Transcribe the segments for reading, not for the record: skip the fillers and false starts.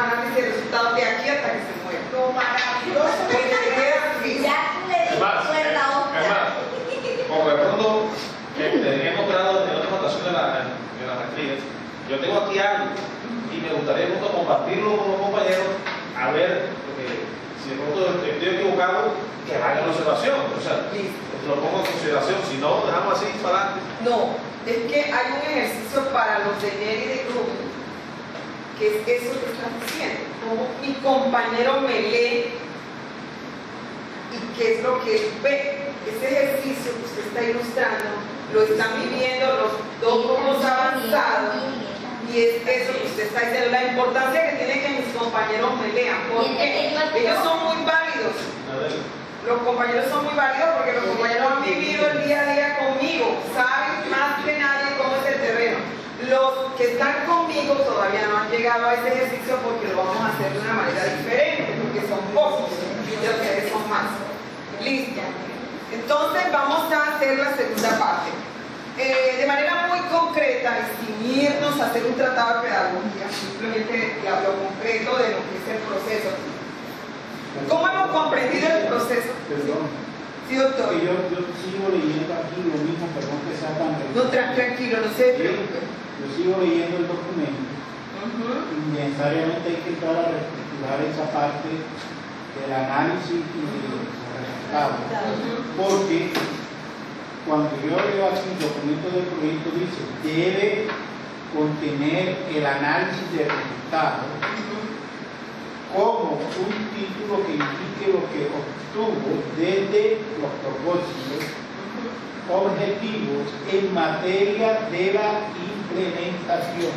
análisis de resultados de aquí hasta que se muere. Como maravilloso, que te queda así. Además, como de pronto hemos dado en otra votación de las actrices, yo tengo aquí algo y me gustaría de pronto compartirlo con los compañeros, a ver si de pronto estoy equivocado, que hagan la observación. O sea, lo pongo en consideración, si no, dejamos así para adelante. No, es que hay un ejercicio para los de Neri de grupo, que es eso que están diciendo, como mi compañero me lee y qué es lo que ve. Ese ejercicio que usted está ilustrando lo están viviendo los dos grupos avanzados, y es eso que usted está diciendo, la importancia que tiene que mis compañeros me lean, porque ellos son muy válidos. Los compañeros son muy válidos porque los compañeros han vivido el día a día conmigo, saben más que nadie cómo es el terreno. Los que están conmigo todavía no han llegado a ese ejercicio porque lo vamos a hacer de una manera diferente, porque son pocos y ustedes son más. Listo. Entonces vamos a hacer la segunda parte. De manera muy concreta y sin irnos a hacer un tratado de pedagogía, simplemente lo concreto de lo que es el proceso. ¿Cómo hemos comprendido el proceso? Perdón. Sí, doctor. Yo sigo leyendo aquí lo mismo, perdón que sea tan... No, tranquilo, no se preocupe. Yo sigo leyendo el documento y necesariamente hay que entrar a reestructurar esa parte del análisis y de los resultados. Porque cuando yo leo aquí el documento del proyecto dice debe contener el análisis de resultados como un título que indique lo que obtuvo desde los propósitos objetivos en materia de la implementación.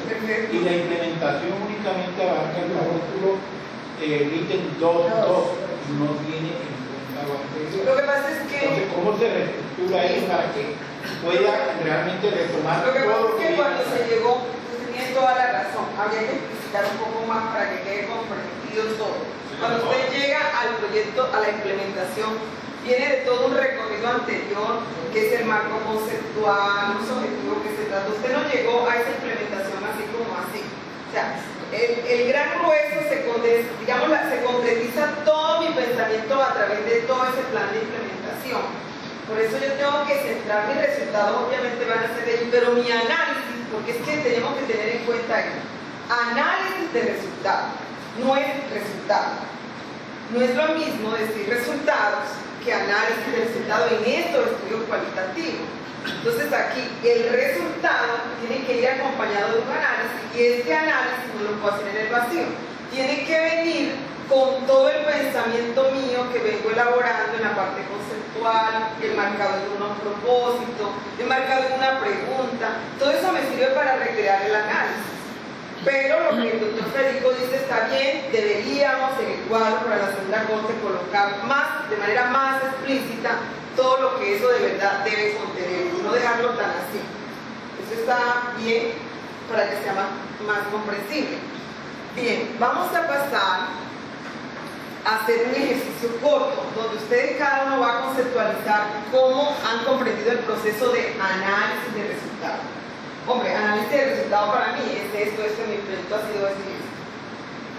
Y la implementación únicamente abarca el capítulo ítem 2.2 y no tiene en cuenta lo anterior. Lo que pasa es que... Entonces, ¿cómo se reestructura eso para que pueda realmente retomar Lo que pasa todo es que cuando se llegó, usted tiene toda la razón, había que explicicar un poco más para que quede comprendido todo. Cuando usted llega al proyecto, a la implementación, viene de todo un recorrido anterior, que es el marco conceptual, los objetivos que se trata. Usted no llegó a esa implementación así como así. O sea, el gran grueso se concretiza todo mi pensamiento a través de todo ese plan de implementación. Por eso yo tengo que centrar mis resultados, obviamente van a ser ellos, pero mi análisis, porque es que tenemos que tener en cuenta esto, análisis de resultados, no es resultado. No es lo mismo decir resultados que análisis de resultado en estos estudios cualitativos. Entonces aquí el resultado tiene que ir acompañado de un análisis, y este análisis no lo puedo hacer en el vacío. Tiene que venir con todo el pensamiento mío que vengo elaborando en la parte conceptual, enmarcado en unos propósitos, enmarcado en una pregunta. Todo eso me sirve para recrear el análisis. Pero lo que el doctor Federico dice está bien, deberíamos en el cuadro para la segunda corte colocar más, de manera más explícita, todo lo que eso de verdad debe contener, y no dejarlo tan así. Eso está bien para que sea más comprensible. Bien, vamos a pasar a hacer un ejercicio corto, donde ustedes cada uno va a conceptualizar cómo han comprendido el proceso de análisis de resultados. Hombre, análisis de resultados para mí es esto, mi proyecto ha sido esto.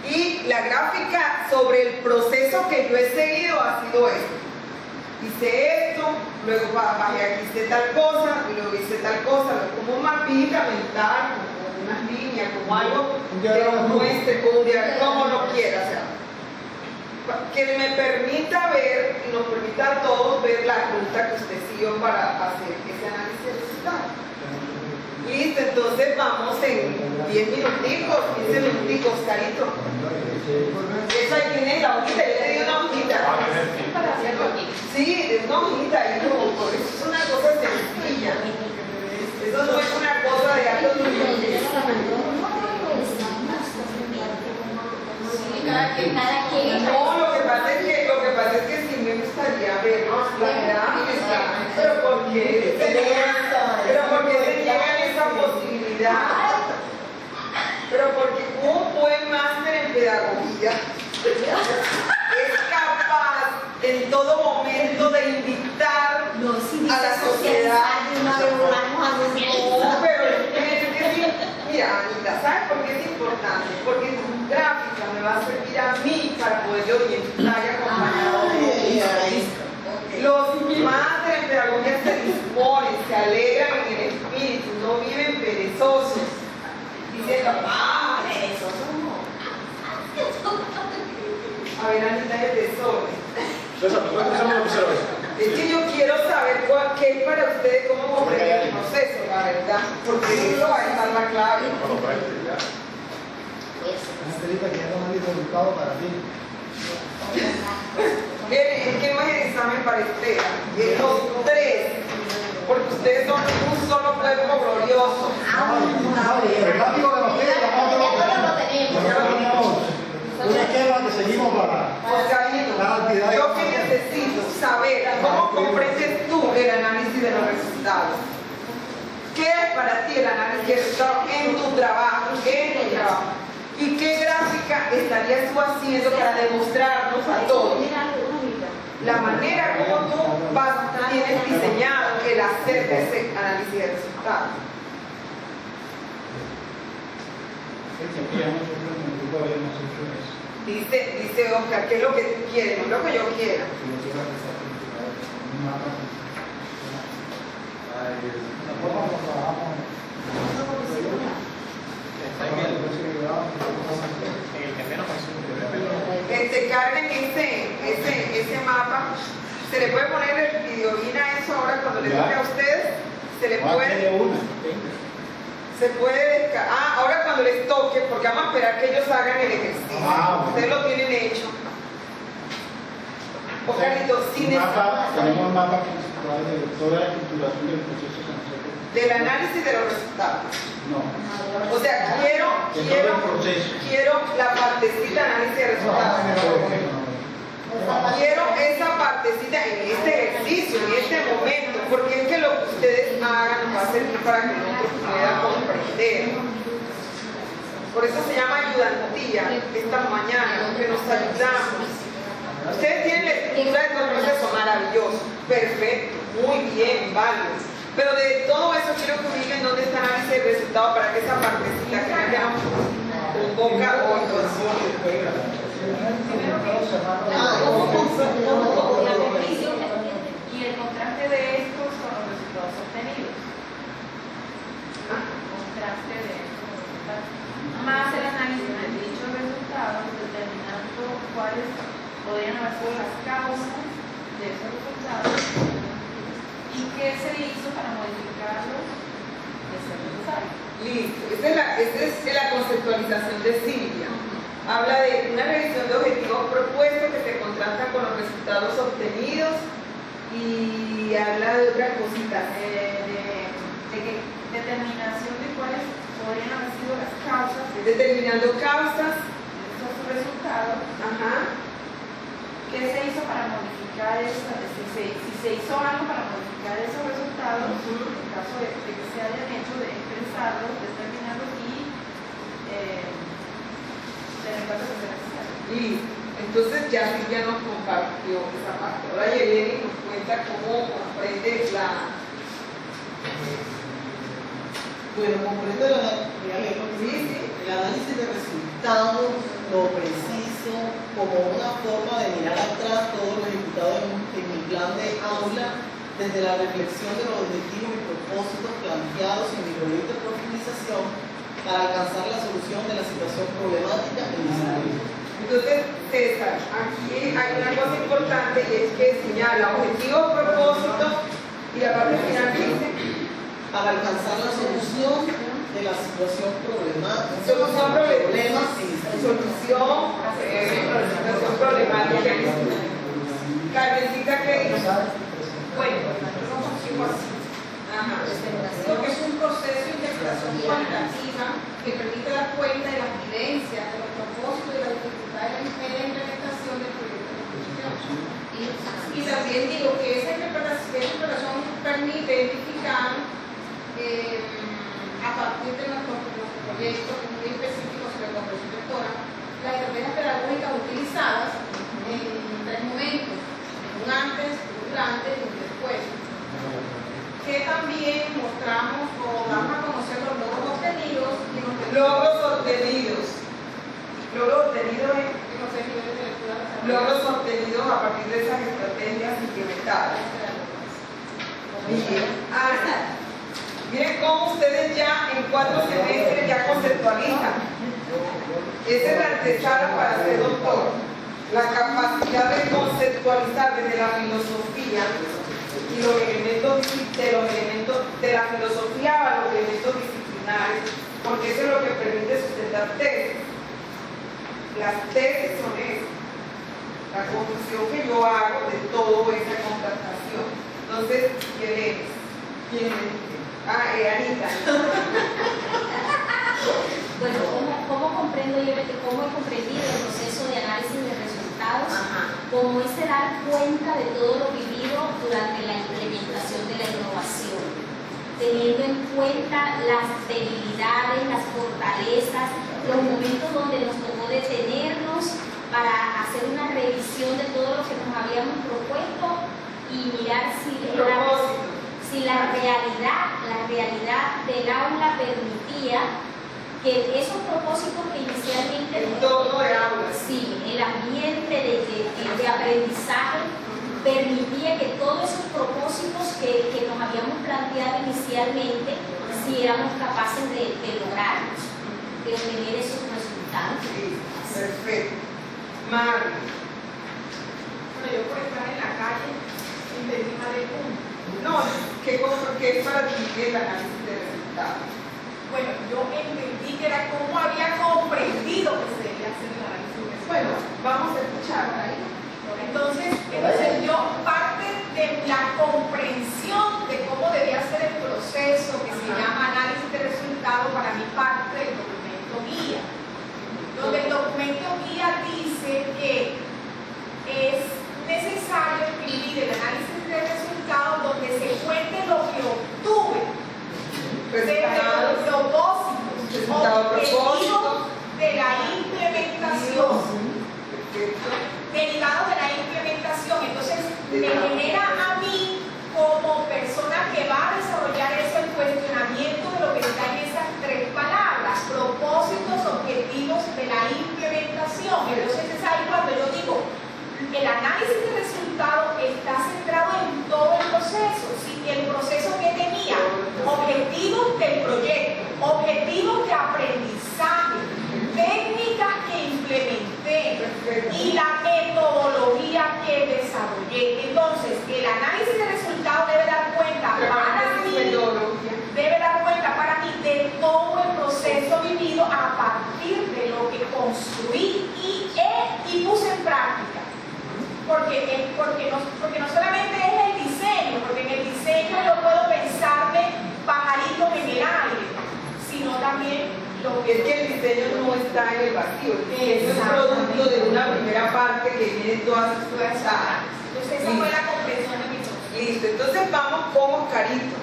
Y la gráfica sobre el proceso que yo he seguido ha sido esto. Hice esto, luego bajé aquí, hice tal cosa, y luego hice tal cosa, como un mapita mental, como unas líneas, como algo que nos muestre, como un diagrama, como lo quiera, o sea, que me permita ver y nos permita a todos ver la ruta que usted siguió para hacer ese análisis de resultados. Listo, entonces vamos en 10 minuticos, 15 minuticos, Carito. Eso ahí tiene la hojita, yo le di una hojita. Sí, es una hojita ahí como, por eso es una cosa sencilla. Eso no es una cosa de algo difícil. No, lo que pasa es que sí me gustaría ver la gráfica, pero porque se niegan esa posibilidad. Pero porque un buen máster en pedagogía es capaz en todo momento de invitar a la sociedad. No, pero es que mira, Anita, ¿sabes por qué es importante? Porque tu gráfica me marido bien playa acompañado de los padres en pedagogía se disponen, se alegran en el espíritu, no viven perezosos, diciendo, perezosos no. A ver, Anita, el desorden. Es que yo quiero saber qué es para ustedes, cómo comprender el proceso, la verdad, porque eso va a estar la clave. Angelita, que ya no hay resultado para ti. Miren, es que no es el examen para ustedes, es los tres, porque ustedes son un solo cuerpo glorioso. El látigo de los pies, nosotros lo tenemos. Un esquema que seguimos para Oscarito, yo que necesito saber cómo comprendes tú el análisis de los resultados. ¿Qué es para ti el análisis de resultados en tu trabajo? ¿Y qué gráfica estarías tú haciendo para demostrarnos a todos la manera como tú tienes diseñado el hacer ese análisis de resultados? Dice Oscar, ¿qué es lo que tú quieres? No es lo que yo quiera. Que carguen ese mapa. ¿Se le puede poner el videoguía a eso ahora cuando le toque a ustedes? ¿Se le puede? Se puede descargar. Ahora cuando les toque, porque vamos a esperar que ellos hagan el ejercicio. Ustedes lo tienen hecho. Oscarito, tenemos un mapa conceptual de toda la estructuración del proceso del análisis de los resultados. No. O sea, quiero la partecita de análisis de resultados. Quiero esa partecita en este ejercicio, en este momento, porque es que lo que ustedes hagan nos va a servir para que nosotros puedan comprender. Por eso se llama ayudantía esta mañana, porque nos ayudamos. Ustedes tienen la estructura de todo el proceso maravilloso, perfecto, muy bien, válido. Pero de todo eso quiero que ubiquen dónde está el análisis de resultados para que esa partecita que me queda con boca o intuición. Y el contraste de estos con los resultados obtenidos. Contraste de estos resultados. Más el análisis de dichos resultados, determinando cuáles podrían haber sido las causas de esos resultados y qué se hizo para modificarlos de ser necesario. Listo. Esta es la conceptualización de Silvia. Habla de una revisión de objetivos propuestos que se contrastan con los resultados obtenidos y habla de otras cositas. Determinación de cuáles podrían haber sido las causas Determinando causas. de esos resultados. Ajá. ¿Qué se hizo para modificar eso? Si se hizo algo para modificar esos resultados, en caso de que se hayan hecho, de expresarlos, determinarlos y tener caso que sea necesario. Listo. Entonces ya Silvia nos compartió esa parte. Ahora Yeleni nos cuenta cómo comprende la... Bueno, comprendo el análisis de resultados, lo preciso, como una forma de mirar atrás todo lo ejecutado en mi plan de aula, desde la reflexión de los objetivos y propósitos planteados en mi proyecto de profundización para alcanzar la solución de la situación problemática en mi salud. Entonces, César, aquí hay una cosa importante y es que señala objetivos, propósitos y la parte final dice para alcanzar la solución de la situación problemática. Solución problemática. Carmencita, ¿qué dice? Bueno, porque es un proceso de interpretación cualitativa que permite dar cuenta de las vivencias, de los propósitos y de las dificultades en la implementación del proyecto de construcción. Y también digo que esa interpretación permite identificar a partir de nuestros proyectos muy específicos sobre la comprensión lectora, las estrategias pedagógicas utilizadas en tres momentos, un antes, un durante y un después, que también mostramos o damos a conocer los logros obtenidos y los logros obtenidos en los 6 niveles de lectura. logros obtenidos a partir de esas estrategias implementadas. Miren cómo ustedes ya en 4 semestres ya conceptualizan. Esa es la antesala para ser doctor. La capacidad de conceptualizar desde la filosofía y los elementos de la filosofía a los elementos disciplinares, porque eso es lo que permite sustentar tesis. Las tesis son eso, la conclusión que yo hago de toda esa contratación. Entonces, ¿qué lees? ¿Quién lee? Anita. Bueno, ¿cómo comprendo yo, cómo he comprendido el proceso de análisis de resultados? Como ese dar cuenta de todo lo vivido durante la implementación de la innovación, teniendo en cuenta las debilidades, las fortalezas, los momentos donde nos tocó detenernos para hacer una revisión de todo lo que nos habíamos propuesto y mirar si la realidad del aula permitía que esos propósitos que inicialmente el entorno de aula, sí, el ambiente de aprendizaje permitía que todos esos propósitos que nos habíamos planteado inicialmente, si éramos capaces de lograrlos, de obtener esos resultados. Sí, perfecto. Mari. Bueno, yo por estar en la calle entendí mal el punto. No, ¿qué es para ti el análisis de resultados? Bueno, yo entendí que era como había comprendido que se debía hacer el análisis de resultados. Bueno, vamos a escuchar ahí. Entonces yo parte de la comprensión de cómo debía ser el proceso que se llama análisis de resultados, para mí parte del documento guía, donde el documento guía dice que es necesario escribir el análisis de resultados donde se cuente lo que obtuve, desde los propósitos, objetivos de la implementación, derivados de la implementación. Entonces me genera a mí como persona que va a desarrollar eso el cuestionamiento de lo que está en esas 3 palabras: propósitos, objetivos de la implementación. Entonces es ahí cuando yo digo, el análisis de resultados está centrado en todo el proceso. ¿Sí? El proceso que tenía objetivos del proyecto, objetivos de aprendizaje, técnicas que implementé y la metodología que desarrollé. Entonces, el análisis de resultados debe dar cuenta para mí de todo el proceso vivido a partir de lo que construí y puse en práctica. Porque no solamente es el diseño, porque en el diseño yo puedo pensarme pajaritos en el aire, sino también lo que es que el diseño no está en el vacío, es un producto de una primera parte que viene todas sus áreas. Entonces esa fue la comprensión de mi proceso. Listo, entonces vamos con Oscarito.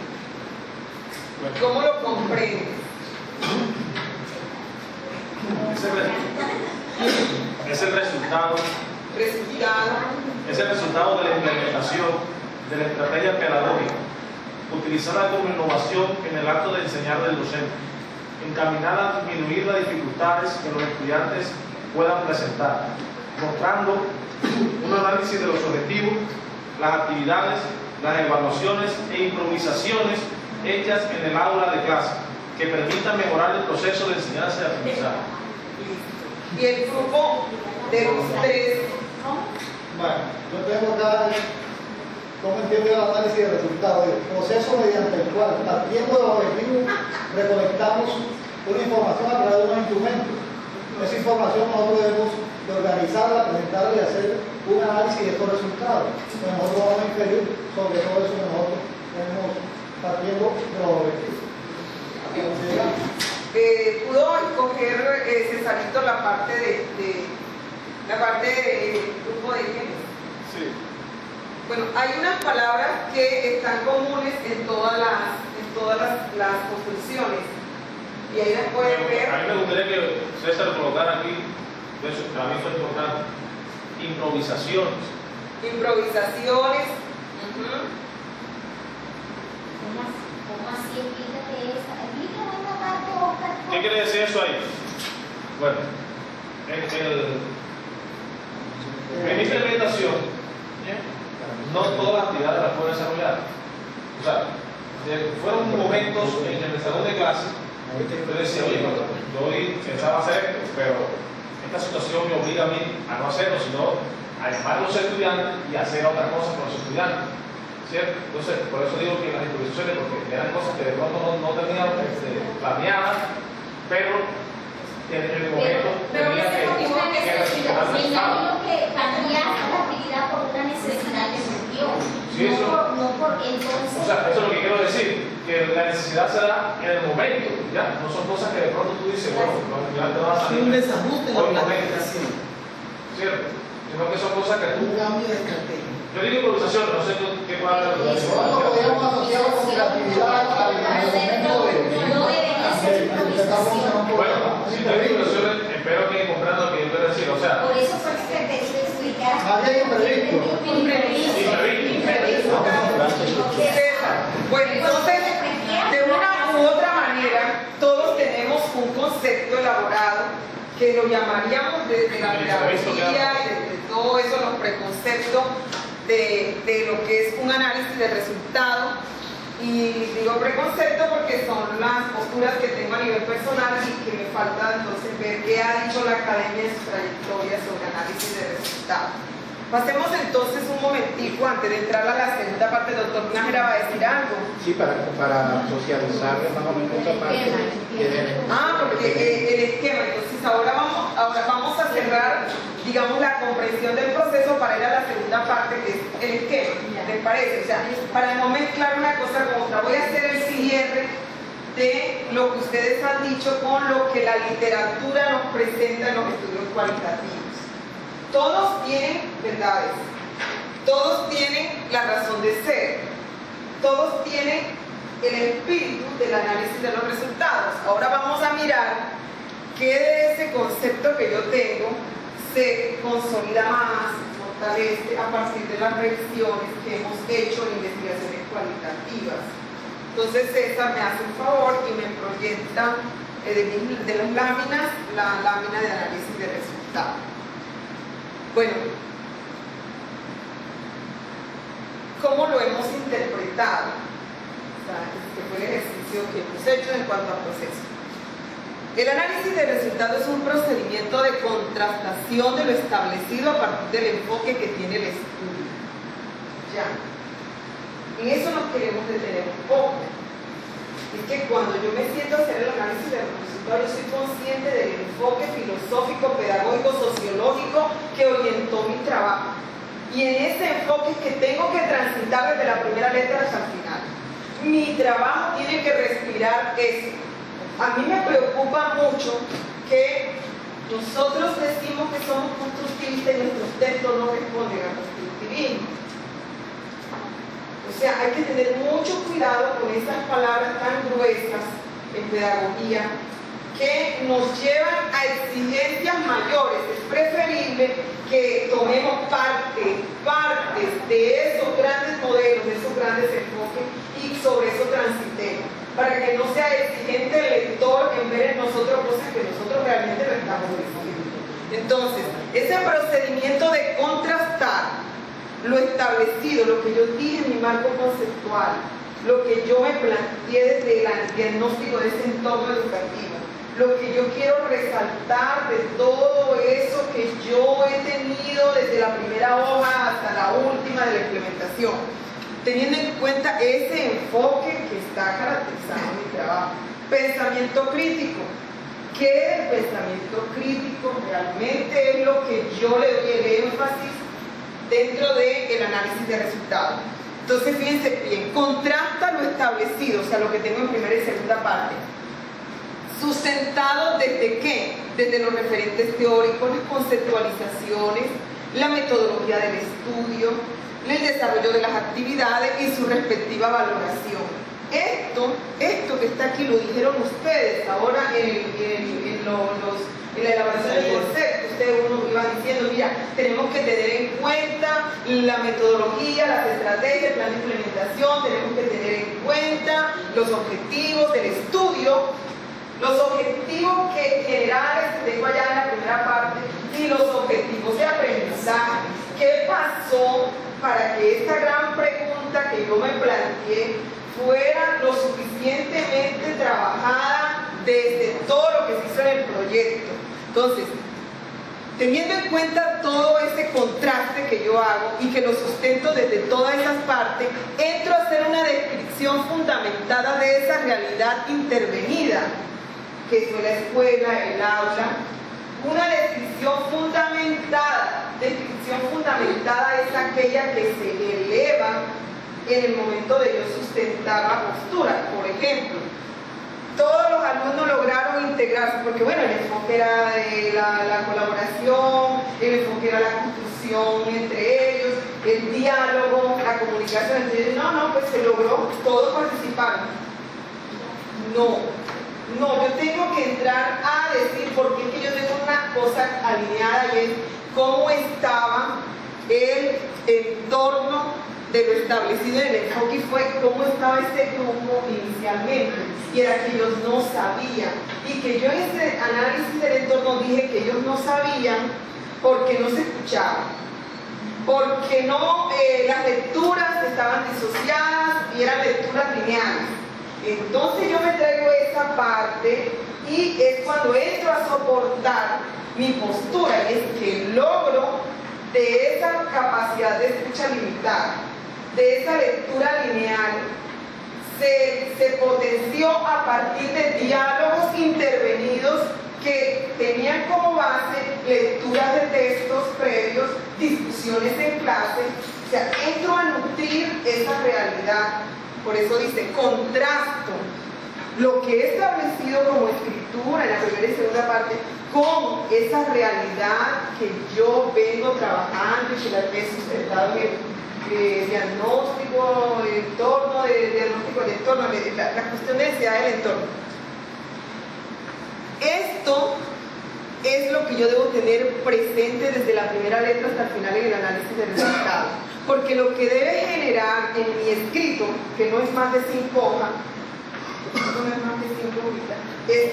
¿Cómo lo comprendes? Es el resultado de la implementación de la estrategia pedagógica, utilizada como innovación en el acto de enseñar del docente, encaminada a disminuir las dificultades que los estudiantes puedan presentar, mostrando un análisis de los objetivos, las actividades, las evaluaciones e improvisaciones hechas en el aula de clase, que permitan mejorar el proceso de enseñanza y aprendizaje. Y el grupo de los 3. Bueno, yo tengo acá cómo entiendo el análisis de resultados, el proceso mediante el cual, partiendo de los objetivos, recolectamos una información a través de unos instrumentos. Esa información nosotros debemos de organizarla, presentarla y hacer un análisis de estos resultados. Entonces nosotros vamos a inferir sobre todo eso que nosotros tenemos partiendo de los objetivos. Pudo escoger Cesarito la parte de grupo de genes. Sí. Bueno, hay unas palabras que están comunes en todas las construcciones y ahí las pueden ver. A mí me gustaría que César colocara aquí, eso para mí fue importante, improvisaciones. Improvisaciones. ¿Cómo así? Explícate esa. Explícame una parte, Oscar. ¿Qué quiere decir eso ahí? Bueno, educación, no todas las actividades las pueden desarrollar. O sea, fueron momentos en el salón de clase, yo decía, oye, yo hoy pensaba hacer esto, pero esta situación me obliga a mí a no hacerlo, sino a llamar a los estudiantes y hacer otra cosa con los estudiantes. ¿Cierto? Entonces, por eso digo que las improvisaciones, porque eran cosas que de pronto no tenían planeadas, pero en el momento tenía que reaccionar. Me imagino que cambiaste la actividad por una necesidad que surgió. Sí, no por entonces. O sea, eso es lo que quiero decir, que la necesidad se da en el momento, ¿ya? No son cosas que de pronto tú dices, bueno, los estudiantes van a salir. Un desajuste en la planificación. ¿Cierto? Sino que son cosas que tú. Un cambio de estrategia. Yo digo improvisación, no sé qué palabra lo digo. No podríamos asociarlo con creatividad al momento No debería ser improvisación. Bueno, si te digo improvisación, espero que comprando lo que yo quiero decir, o sea. Por eso fue que te pedí explicar. Había imprevisto. Bueno, entonces, de una u otra manera, todos tenemos un concepto elaborado que lo llamaríamos desde la pedagogía y desde todo eso, los preconceptos de lo que es un análisis de resultados. Y digo preconcepto porque son las posturas que tengo a nivel personal y que me falta entonces ver qué ha dicho la academia en su trayectoria sobre análisis de resultados. Pasemos entonces un momentico antes de entrar a la segunda parte. El doctor Nájera va a decir algo. Sí, para socializar más o menos esa parte. Porque el esquema. Entonces ahora vamos a cerrar, digamos, la comprensión del proceso para ir a la segunda parte, que es el esquema. ¿Les parece? O sea, para no mezclar una cosa con otra, voy a hacer el cierre de lo que ustedes han dicho con lo que la literatura nos presenta en los estudios cualitativos. Todos tienen verdades, todos tienen la razón de ser, todos tienen el espíritu del análisis de los resultados. Ahora vamos a mirar qué de ese concepto que yo tengo se consolida más, fortalece a partir de las revisiones que hemos hecho en investigaciones cualitativas. Entonces César me hace un favor y me proyecta de las láminas la lámina de análisis de resultados. Bueno, ¿cómo lo hemos interpretado? O sea, este fue el ejercicio que hemos hecho en cuanto al proceso. El análisis de resultados es un procedimiento de contrastación de lo establecido a partir del enfoque que tiene el estudio. Ya. En eso nos queremos detener un poco. Es que cuando yo me siento a hacer el análisis de resultados, yo soy consciente del enfoque filosófico, pedagógico, sociológico que orientó mi trabajo. Y en ese enfoque es que tengo que transitar desde la primera letra hasta el final. Mi trabajo tiene que respirar eso. A mí me preocupa mucho que nosotros decimos que somos constructivistas y nuestros textos no responden al constructivismo. O sea, hay que tener mucho cuidado con esas palabras tan gruesas en pedagogía que nos llevan a exigencias mayores. Es preferible que tomemos partes de esos grandes modelos, de esos grandes enfoques y sobre eso transitemos, para que no sea exigente el lector en ver en nosotros cosas que nosotros realmente no estamos diciendo. Entonces, ese procedimiento de contrastar lo establecido, lo que yo dije en mi marco conceptual, lo que yo me planteé desde el diagnóstico de ese entorno educativo, lo que yo quiero resaltar de todo eso que yo he tenido desde la primera hoja hasta la última de la implementación, teniendo en cuenta ese enfoque que está caracterizando mi trabajo. Pensamiento crítico. ¿Qué es el pensamiento crítico? Realmente es lo que yo le doy el énfasis dentro del análisis de resultados. Entonces, fíjense bien, contrasta lo establecido, o sea, lo que tengo en primera y segunda parte, sustentado desde qué, desde los referentes teóricos, las conceptualizaciones, la metodología del estudio, el desarrollo de las actividades y su respectiva valoración. Esto que está aquí lo dijeron ustedes ahora en la elaboración del concepto. Ustedes uno iba diciendo, mira, tenemos que tener en cuenta la metodología, las estrategias, el plan de implementación, tenemos que tener en cuenta los objetivos del estudio, los objetivos generales que tengo allá en la primera parte y los objetivos de aprendizaje. ¿Qué pasa que esta gran pregunta que yo me planteé fuera lo suficientemente trabajada desde todo lo que se hizo en el proyecto. Entonces, teniendo en cuenta todo ese contraste que yo hago y que lo sustento desde todas esas partes, entro a hacer una descripción fundamentada de esa realidad intervenida, que fue la escuela, el aula, una descripción fundamentada es aquella que se eleva en el momento de yo sustentar la postura. Por ejemplo, todos los alumnos lograron integrarse, porque bueno, el enfoque era de la colaboración, el enfoque era la construcción entre ellos, el diálogo, la comunicación entre ellos. No, pues se logró, todos participaron. No, yo tengo que entrar a decir, porque es que yo tengo una cosa alineada y es cómo estaba el entorno de lo establecido en el enfoque, y fue cómo estaba este grupo inicialmente, y era que ellos no sabían, y que yo en este análisis del entorno dije que ellos no sabían porque no se escuchaban, porque no, las lecturas estaban disociadas y eran lecturas lineales. Entonces yo me traigo esa parte y es cuando entro a soportar mi postura, y es que el logro de esa capacidad de escucha limitada, de esa lectura lineal, se potenció a partir de diálogos intervenidos que tenían como base lecturas de textos previos, discusiones en clase. O sea, entro a nutrir esa realidad. Por eso dice, contrasto lo que he establecido como escritura en la primera y segunda parte con esa realidad que yo vengo trabajando y que la he sustentado en el diagnóstico, el entorno, diagnóstico del entorno, la cuestión de necesidad del entorno. Esto es lo que yo debo tener presente desde la primera letra hasta el final en el análisis del resultado. Porque lo que debe generar en mi escrito, que no es más de 5 hojas, es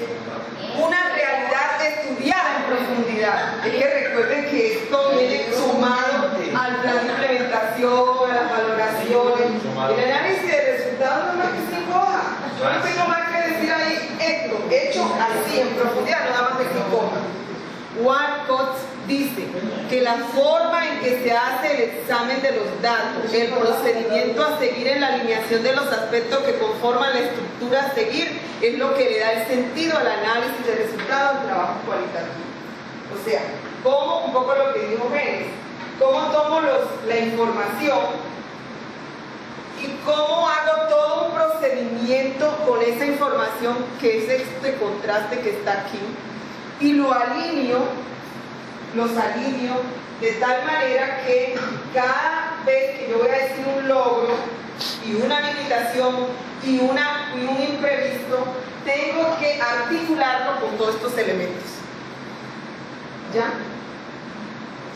una realidad estudiada en profundidad. Es que recuerden que esto viene sumado al plan de implementación, a las valoraciones. El análisis de resultados no es más que 5 hojas. Yo no tengo más que decir ahí esto, hecho así, en profundidad, no da más de 5 hojas. Walcott dice que la forma en que se hace el examen de los datos, el procedimiento a seguir en la alineación de los aspectos que conforman la estructura a seguir, es lo que le da el sentido al análisis de resultados del trabajo cualitativo. O sea, como un poco lo que dijo Génesis, cómo tomo la información y cómo hago todo un procedimiento con esa información, que es este contraste que está aquí, y los alineo de tal manera que cada vez que yo voy a decir un logro y una limitación y un imprevisto, tengo que articularlo con todos estos elementos. ¿Ya?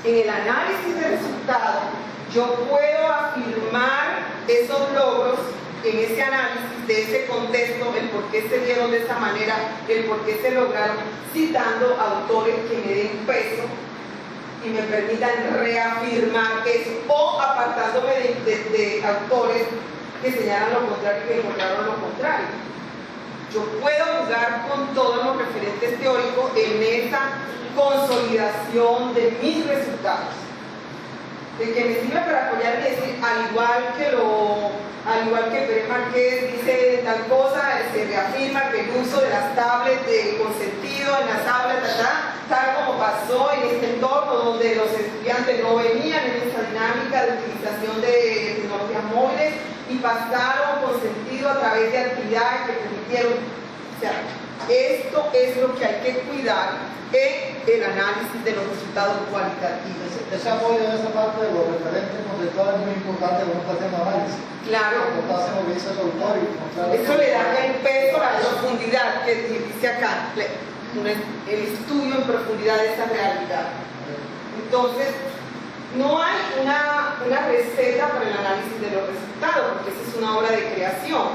En el análisis de resultados, yo puedo afirmar esos logros en ese análisis de ese contexto, el por qué se dieron de esa manera, el por qué se lograron, citando autores que me den peso y me permitan reafirmar eso, o apartándome de autores que señalan lo contrario y que encontraron lo contrario. Yo puedo jugar con todos los referentes teóricos en esa consolidación de mis resultados, de que me sirve para apoyar y decir, al igual que Pérez Márquez dice tal cosa, se reafirma que el uso de las tablets de consentido en las aulas, tal como pasó en este entorno donde los estudiantes no venían en esa dinámica de utilización de tecnologías móviles y pasaron con sentido a través de actividades que permitieron. O sea, esto es lo que hay que cuidar en el análisis de los resultados cualitativos. Ese apoyo de esa parte de los referentes conceptuales es muy importante cuando está haciendo análisis. Claro. No está haciendo lo que dice el autor y eso le da el peso, la profundidad que dice acá, el estudio en profundidad de esa realidad. Entonces, no hay una receta para el análisis de los resultados, porque esa es una obra de creación.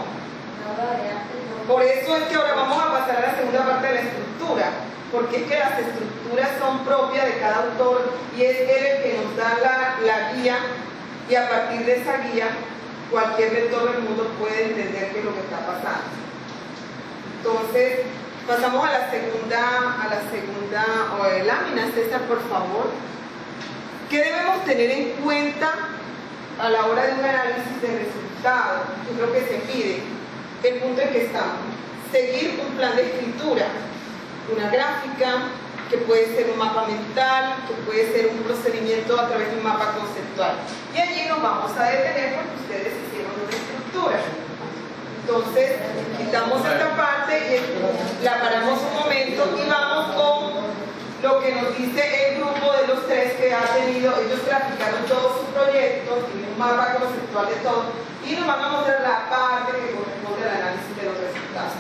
Por eso es que ahora vamos a pasar a la segunda parte de la estructura, porque es que las estructuras son propias de cada autor y es él el que nos da la guía y a partir de esa guía cualquier lector del mundo puede entender qué es lo que está pasando. Entonces, pasamos a la segunda lámina. César, por favor. ¿Qué debemos tener en cuenta a la hora de un análisis de resultados? ¿Qué es lo que se pide? El punto en que estamos. Seguir un plan de escritura, una gráfica, que puede ser un mapa mental, que puede ser un procedimiento a través de un mapa conceptual. Y allí nos vamos a detener porque ustedes hicieron una estructura. Entonces, quitamos esta parte y la paramos un momento y vamos con lo que nos dice el grupo de los tres que ha tenido. Ellos graficaron todos sus proyectos, tienen un mapa conceptual de todo y nos van a mostrar la parte que corresponde al análisis de los resultados.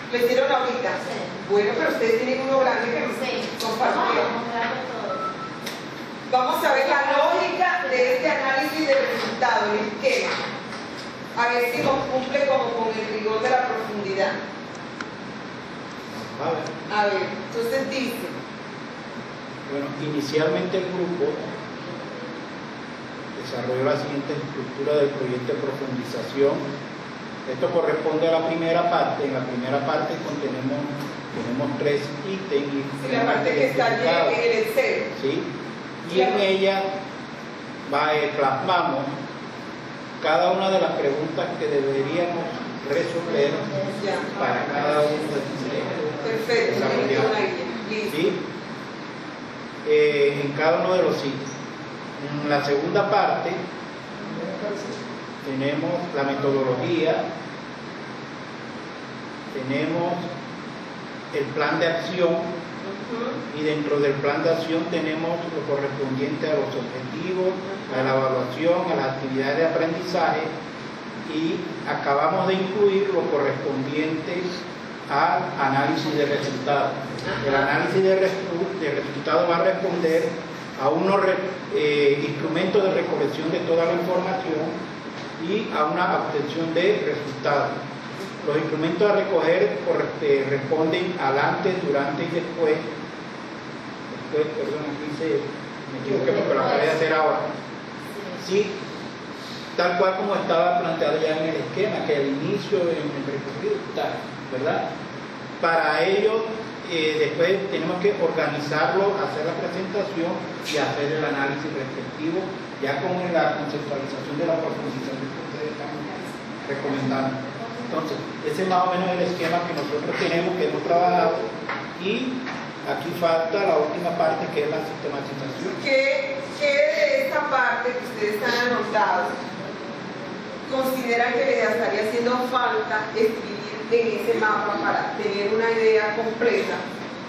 ¿Lo hicieron ahorita? Sí. Bueno, pero ustedes tienen uno grande que nos compartieron. Vamos a ver la lógica de este análisis de resultado, el esquema. A ver si nos cumple como con el rigor de la profundidad. A ver, entonces dice. Bueno, inicialmente el grupo desarrolló la siguiente estructura del proyecto de profundización. Esto corresponde a la primera parte. En la primera parte tenemos tres ítems. Sí, la parte que está allí en el Excel. ¿Sí? Y en ella plasmamos cada una de las preguntas que deberíamos resolver para cada uno de estos temas. Perfecto, ¿Sí? En cada uno de los sitios. En la segunda parte tenemos la metodología, tenemos el plan de acción y dentro del plan de acción tenemos lo correspondiente a los objetivos, a la evaluación, a las actividades de aprendizaje y acabamos de incluir lo correspondiente al análisis de resultados. El análisis de resultados va a responder a unos instrumentos de recolección de toda la información y a una obtención de resultados. Los instrumentos a recoger responden al antes, durante y después. Perdón, aquí me equivoqué porque lo acabé de hacer ahora. Sí, tal cual como estaba planteado ya en el esquema, que al inicio, en el recorrido, tal, ¿verdad? Para ello, después tenemos que organizarlo, hacer la presentación y hacer el análisis respectivo, ya con la conceptualización de la profundización que ustedes están recomendando. Entonces, ese es más o menos el esquema que nosotros tenemos, que hemos trabajado, y aquí falta la última parte, que es la sistematización. ¿Qué de esta parte que ustedes han anotado consideran que les estaría haciendo falta escribir en ese mapa para tener una idea completa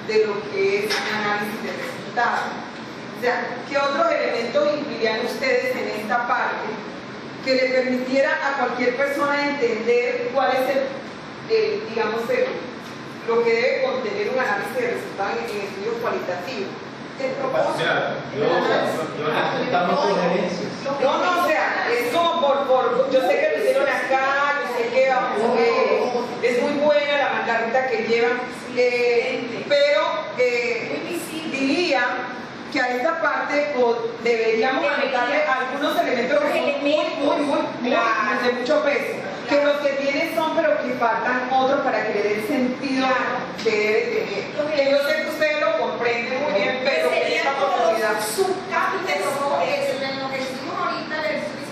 de lo que es análisis de resultados? O sea, ¿qué otros elementos incluirían ustedes en esta parte que le permitiera a cualquier persona entender cuál es lo que debe contener un análisis de resultados en estudios cualitativos? El propósito. No, o sea, es como yo sé que lo hicieron acá, yo sé que es muy buena la ruta que llevan, pero diría que a esta parte deberíamos anotarle algunos elementos que son muy claros, de mucho peso, que los que tienen son, pero que faltan otros para que le dé el sentido que debe tener. Que yo sé que ustedes lo comprenden muy bien, pero que esta oportunidad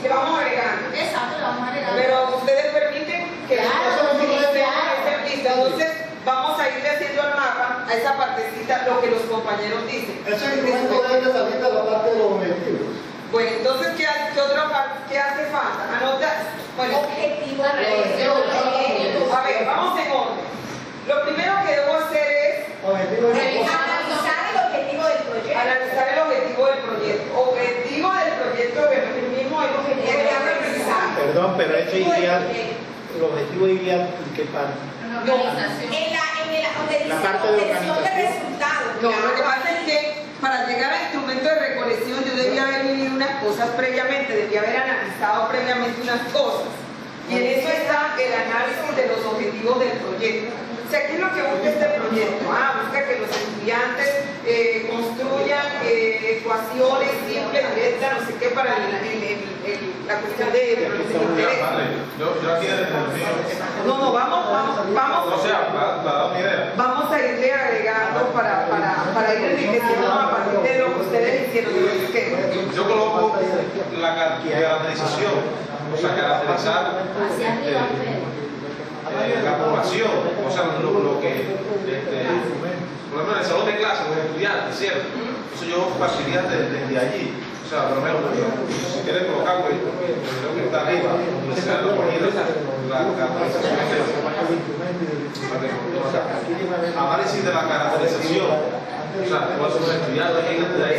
le vamos agregando. Exacto, le vamos agregando. Pero ustedes permiten que nosotros utilicemos esta lista. Entonces, vamos a irle haciendo al mapa, a esa partecita, lo que los compañeros dicen. Ese instrumento debe salir de la parte de los objetivos. Bueno, entonces, ¿qué hace falta? Anota. Bueno, Objetivo de revisión. a ver, vamos en orden. Lo primero que debo hacer es Analizar el objetivo del proyecto. analizar el objetivo del proyecto. Objetivo del proyecto, el mismo es objetivo de realizar. Perdón, pero ese iría, el objetivo iría en qué parte. La parte de obtención de organización. resultados. No, lo que pasa es que para llegar al instrumento de recolección yo debía haber vivido unas cosas previamente, debía haber analizado previamente unas cosas. Y en eso está el análisis de los objetivos del proyecto. O sea, ¿qué es lo que busca este proyecto? Busca que los estudiantes construyan que ecuaciones simples, directas, no sé qué, para la cuestión de interés. Yo aquí desde el mío. No, vamos. O sea, para dar una idea. Vamos a irle agregando para ir enriqueciendo a partir de lo que ustedes hicieron de los esquemas. Yo coloco la caracterización, o sea, caracterizar la población, o sea, lo que, por ejemplo, en el salón de clase, los estudiantes, ¿cierto? Entonces yo partiría desde allí. O sea, por ejemplo, si quieres colocar, pues, creo que está arriba, universidad de la caracterización análisis de la caracterización. O sea, cuáles son los estudiantes.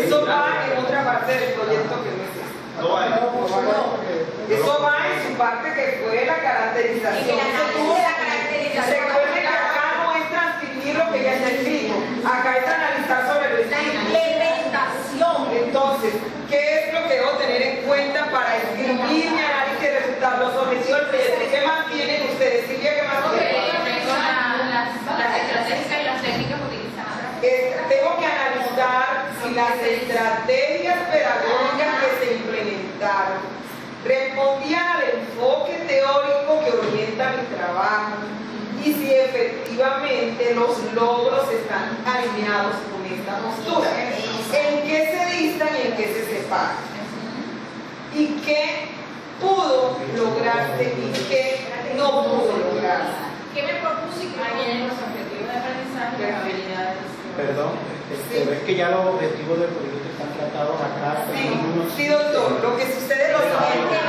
Eso va en otra parte del proyecto que no existe. No hay. Eso va en su parte que fue la caracterización. Recuerden que acá no es transcribir lo que ya está escrito. Acá es analizar sobre lo escrito. Entonces, ¿qué es lo que debo tener en cuenta para escribir mi análisis de resultados? Los objetivos del proyecto. ¿Qué más tienen ustedes? Silvia, ¿qué más tienen? Las estratégicas y las técnicas utilizadas. Tengo que analizar si las estrategias pedagógicas que se implementaron respondían al enfoque teórico que orienta mi trabajo y si efectivamente los logros están alineados con esta postura. ¿En qué se distan y en qué se separan? ¿Y qué pudo lograrse y qué no pudo lograrse? ¿Qué me propuse y qué no? Vienen los objetivos de aprendizaje y las habilidades. Perdón, pero es que ya los objetivos del proyecto están tratados acá. Sí, doctor, lo que sucede es lo siguiente,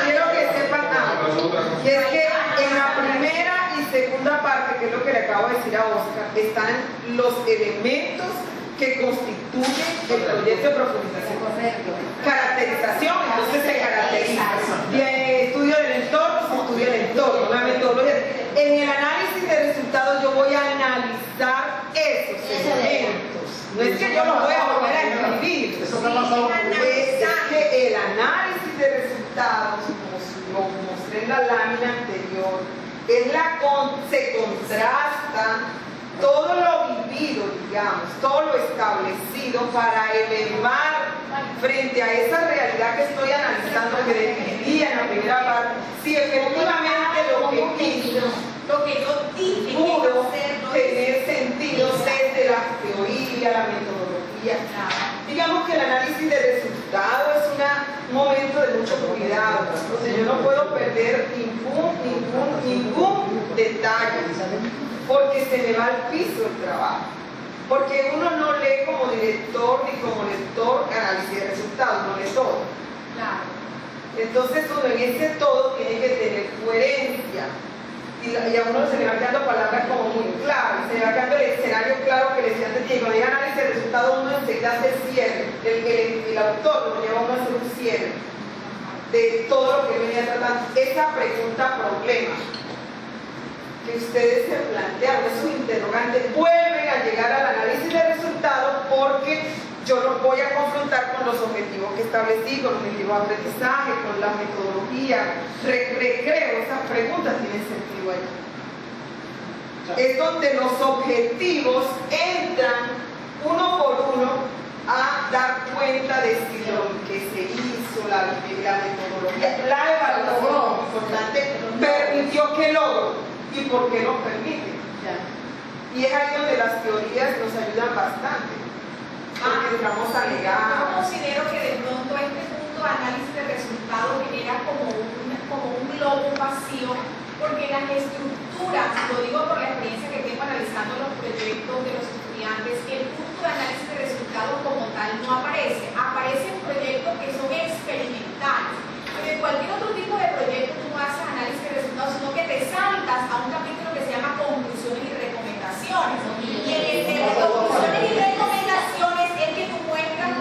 quiero que sepan algo, y es que en la primera y segunda parte, que es lo que le acabo de decir a Oscar, están los elementos que constituyen el proyecto de profundización. Caracterización, entonces se caracteriza. Estudio del entorno, se estudia el entorno, la metodología. En el análisis de resultados yo voy a analizar esos elementos. No es que yo los voy a volver a escribir. Es que el análisis de resultados, como lo mostré en la lámina anterior, se contrasta todo lo vivido, digamos, todo lo establecido para elevar frente a esa realidad que estoy analizando, que describía en la primera parte, si efectivamente lo que hice, Lo que yo dije pudo tener sentido desde la teoría, la metodología. Digamos que el análisis de resultados es un momento de mucho cuidado, donde yo no puedo perder ningún detalle, porque se me va al piso el trabajo. Porque uno no lee como director ni como lector análisis de resultados, no lee todo. Claro. Entonces uno en ese todo tiene que tener coherencia. Y a uno se le van quedando palabras como muy claras, se le va quedando el escenario claro que le decía antes, y cuando hay análisis de resultados uno enseguida hace el cierre, el autor lo lleva a uno a hacer un cierre de todo lo que venía tratando. Esa pregunta problema que ustedes se plantearon, esos interrogantes, vuelven a llegar al análisis de resultados porque yo los voy a confrontar con los objetivos que establecí, con los objetivos de aprendizaje, con la metodología. Recreo, esas preguntas tienen sentido ahí. Es donde los objetivos entran uno por uno a dar cuenta de si lo que se hizo, la metodología, la evaluación importante, permitió que logro y por qué lo permite. Y es ahí donde las teorías nos ayudan bastante. Porque entramos a negar. Yo considero que de pronto este punto de análisis de resultados genera como un globo vacío, porque las estructuras, lo digo por la experiencia que tengo analizando los proyectos de los estudiantes, el punto de análisis de resultados como tal no aparece. Aparecen proyectos que son experimentales. Porque cualquier otro tipo de proyecto tú no haces análisis de resultados, sino que te saltas a un capítulo que se llama conclusiones y recomendaciones. Y en el de conclusiones y recomendaciones es que tú muestras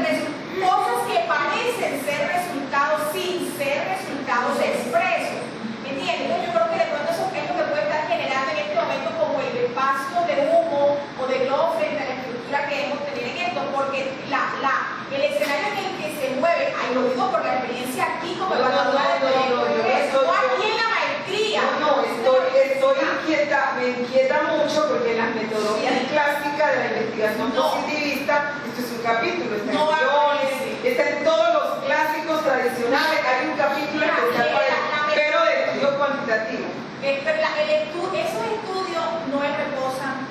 cosas que parecen ser resultados sin ser resultados expresos. ¿Entiendes? Entonces yo creo que de pronto eso es lo que puede estar generando en este momento como el espacio de humo o de globo frente a la estructura que debemos tener en esto, porque el escenario en el que se mueve, ahí lo digo por la experiencia aquí como evaluadora de proyectos, no aquí en la maestría. Estoy inquieta, me inquieta mucho porque en las metodologías clásicas de la investigación positivista, esto es un capítulo, está objetivo. Esos estudios no reposan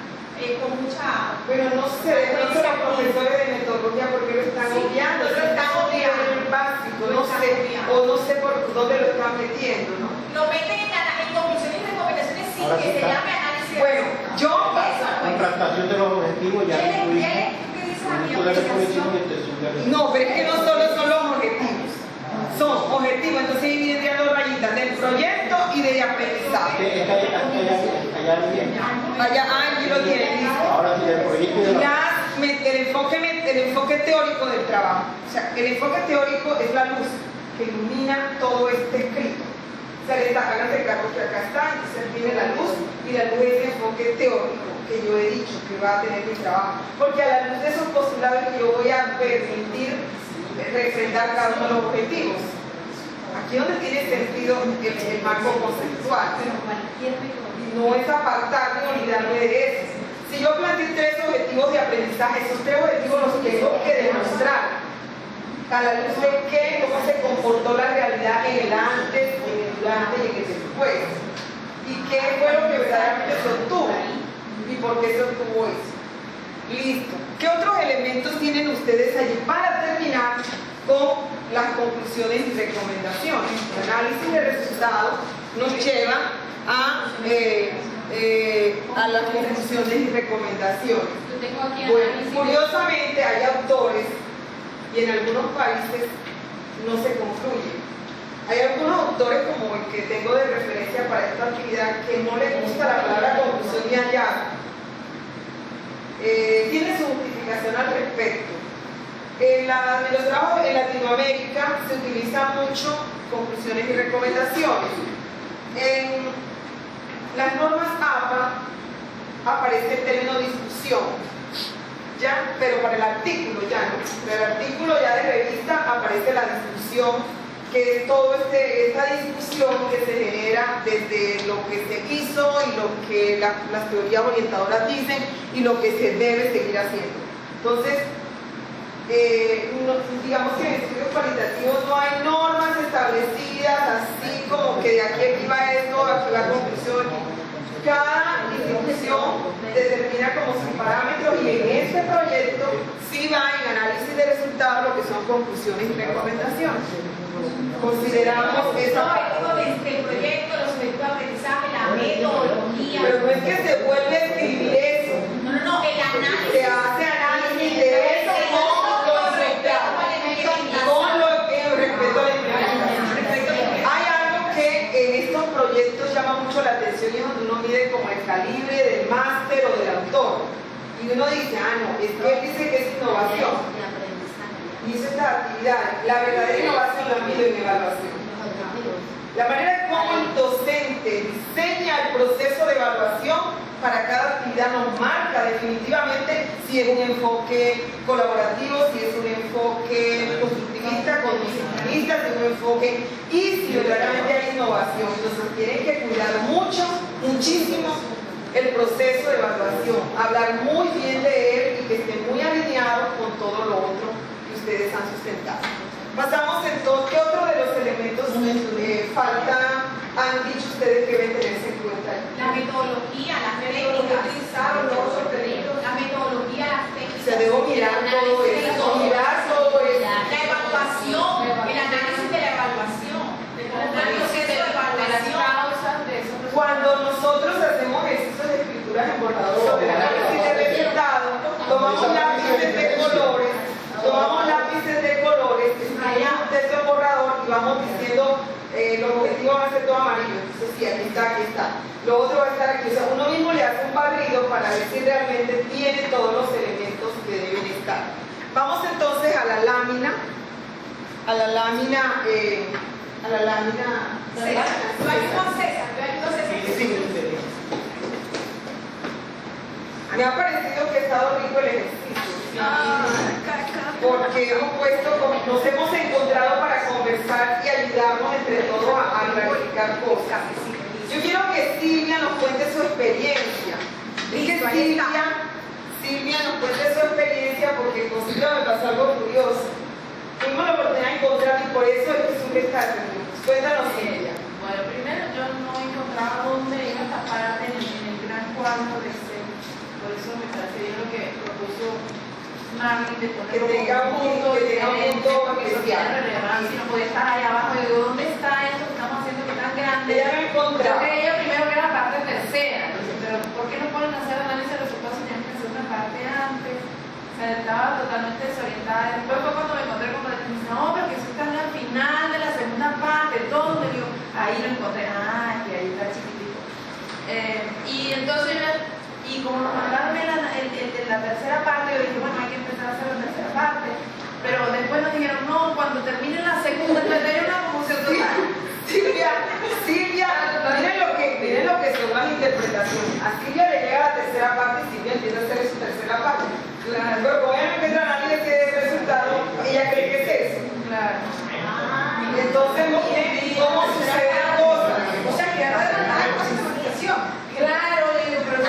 con mucha... Bueno, no sé, no sé los profesores de metodología por qué lo están obviando, lo están obviando. en el básico, no sé, o no sé por dónde lo están metiendo, ¿no? Lo meten en conclusiones y recomendaciones sin Ahora que se está. llame análisis de Bueno, resultados. yo Contratación de los objetivos ya incluimos ¿Qué dice la un de recolección y extensión de no, pero es que no solo son los objetivos, son objetivos, entonces ahí vienen dos rayitas del proyecto y de aprendizaje. Allá, aquí lo tienen, listo. Ahora sí, el proyecto y de la... El enfoque teórico del trabajo. O sea, el enfoque teórico es la luz que ilumina todo este escrito. O sea, háganse cargo que acá está, entonces tiene la luz y la luz es el enfoque teórico que yo he dicho que va a tener mi trabajo. Porque a la luz de esos postulados que yo voy a permitir refrendar cada uno de los objetivos. Aquí donde tiene sentido el marco conceptual. Y no es apartarme o olvidarme de eso. Si yo planteé 3 objetivos de aprendizaje, esos 3 objetivos los tengo que demostrar a la luz de qué, cómo se comportó la realidad en el antes, en el durante y en el después. Y qué fue lo que verdaderamente se obtuvo y por qué se obtuvo eso. Listo. ¿Qué otros elementos tienen ustedes allí para terminar con las conclusiones y recomendaciones? El análisis de resultados nos lleva a las conclusiones y recomendaciones. Bueno, curiosamente hay autores y en algunos países no se concluye. Hay algunos autores como el que tengo de referencia para esta actividad que no les gusta la palabra conclusión ni hallazgo. Tiene su justificación al respecto. En los trabajos en Latinoamérica se utiliza mucho conclusiones y recomendaciones. En las normas APA aparece el término discusión, ¿ya? Pero para el artículo ya no. Para el artículo ya de revista aparece la discusión, que es toda esta discusión que se genera desde lo que se hizo y lo que las teorías orientadoras dicen y lo que se debe seguir haciendo. Entonces, digamos que en estudios cualitativos no hay normas establecidas así como que de aquí a aquí va esto, aquí va conclusión. Cada institución determina como sus parámetros y en este proyecto sí va en análisis de resultados lo que son conclusiones y recomendaciones. Consideramos esa parte del proyecto, los objetivos de aprendizaje, la metodología. pero no es que se vuelve a escribir eso. No, el análisis. Se hace análisis de eso con lo que respecto a la implementación. Hay algo que en estos proyectos llama mucho la atención y es donde uno mide como el calibre del máster o del autor. Y uno dice, no, es que él dice que es innovación. Y hizo estas actividades. La verdadera innovación la mido en evaluación. La manera en cómo el docente diseña el proceso de evaluación para cada actividad nos marca definitivamente si es un enfoque colaborativo, si es un enfoque constructivista, constructivista, si es un enfoque y si verdaderamente hay innovación. Entonces tienen que cuidar mucho, muchísimo el proceso de evaluación, hablar muy bien de él y que esté muy alineado con todo lo otro que ustedes han sustentado. Pasamos entonces, ¿qué otro de los elementos han dicho ustedes que deben tenerse en cuenta? La metodología, las técnicas, la metodología, las técnicas. Se debe mirar todo eso, La evaluación, el análisis de la evaluación, el proceso de evaluación. Cuando nosotros hacemos ejercicios de escritura en borrador, de análisis de resultados, tomamos lápices de colores, escribimos un texto en borrador y vamos diciendo los objetivos van a ser todos amarillos. Entonces, sí, aquí está. Lo otro va a estar aquí. O sea, uno mismo le hace un barrido para ver si realmente tiene todos los elementos que deben estar. Vamos entonces a la lámina. Me ha parecido que ha estado rico el ejercicio. Porque nos hemos encontrado para conversar y ayudarnos entre todos a clarificar cosas. Yo quiero que Silvia nos cuente su experiencia. Silvia nos cuente su experiencia porque con Silvia me pasó algo curioso. Tuvimos la oportunidad de encontrar y por eso es que surge esta reunión. Cuéntanos, Silvia. Bueno, primero yo no he encontrado buscaba dónde iba esta parte en el gran cuadro de Excel. Por eso me parece bien lo que propuso Marlene de poner que tenga un punto porque eso tiene especial. relevancia. No puede estar ahí abajo. Y digo, ¿dónde está esto que estamos haciendo que es tan grande? Ella no encontró. Creo que ella primero ve la parte tercera. Dice, pero ¿por qué no pueden hacer análisis de resultados si tienen que hacer una parte antes? O sea, estaba totalmente desorientada. Después fue cuando me encontré con el no, pero que eso está al final de la segunda parte, todo me dio. Ahí lo encontré, y ahí está chiquitito. Y entonces, y como nos mandaron la tercera parte, yo dije, bueno, hay que empezar a hacer la tercera parte. Pero después nos dijeron, no, cuando termine la segunda, entonces hay una confusión total. Silvia, miren lo que son las interpretaciones. A Silvia le llega la tercera parte y Silvia empieza a hacer su tercera parte. Claro. Pero como ella no empieza a análisis de resultado, ella cree que es eso. Claro. Entonces, miren cómo suceden las cosas. O sea, que ya está tratada con simplificación. Claro, digo, pero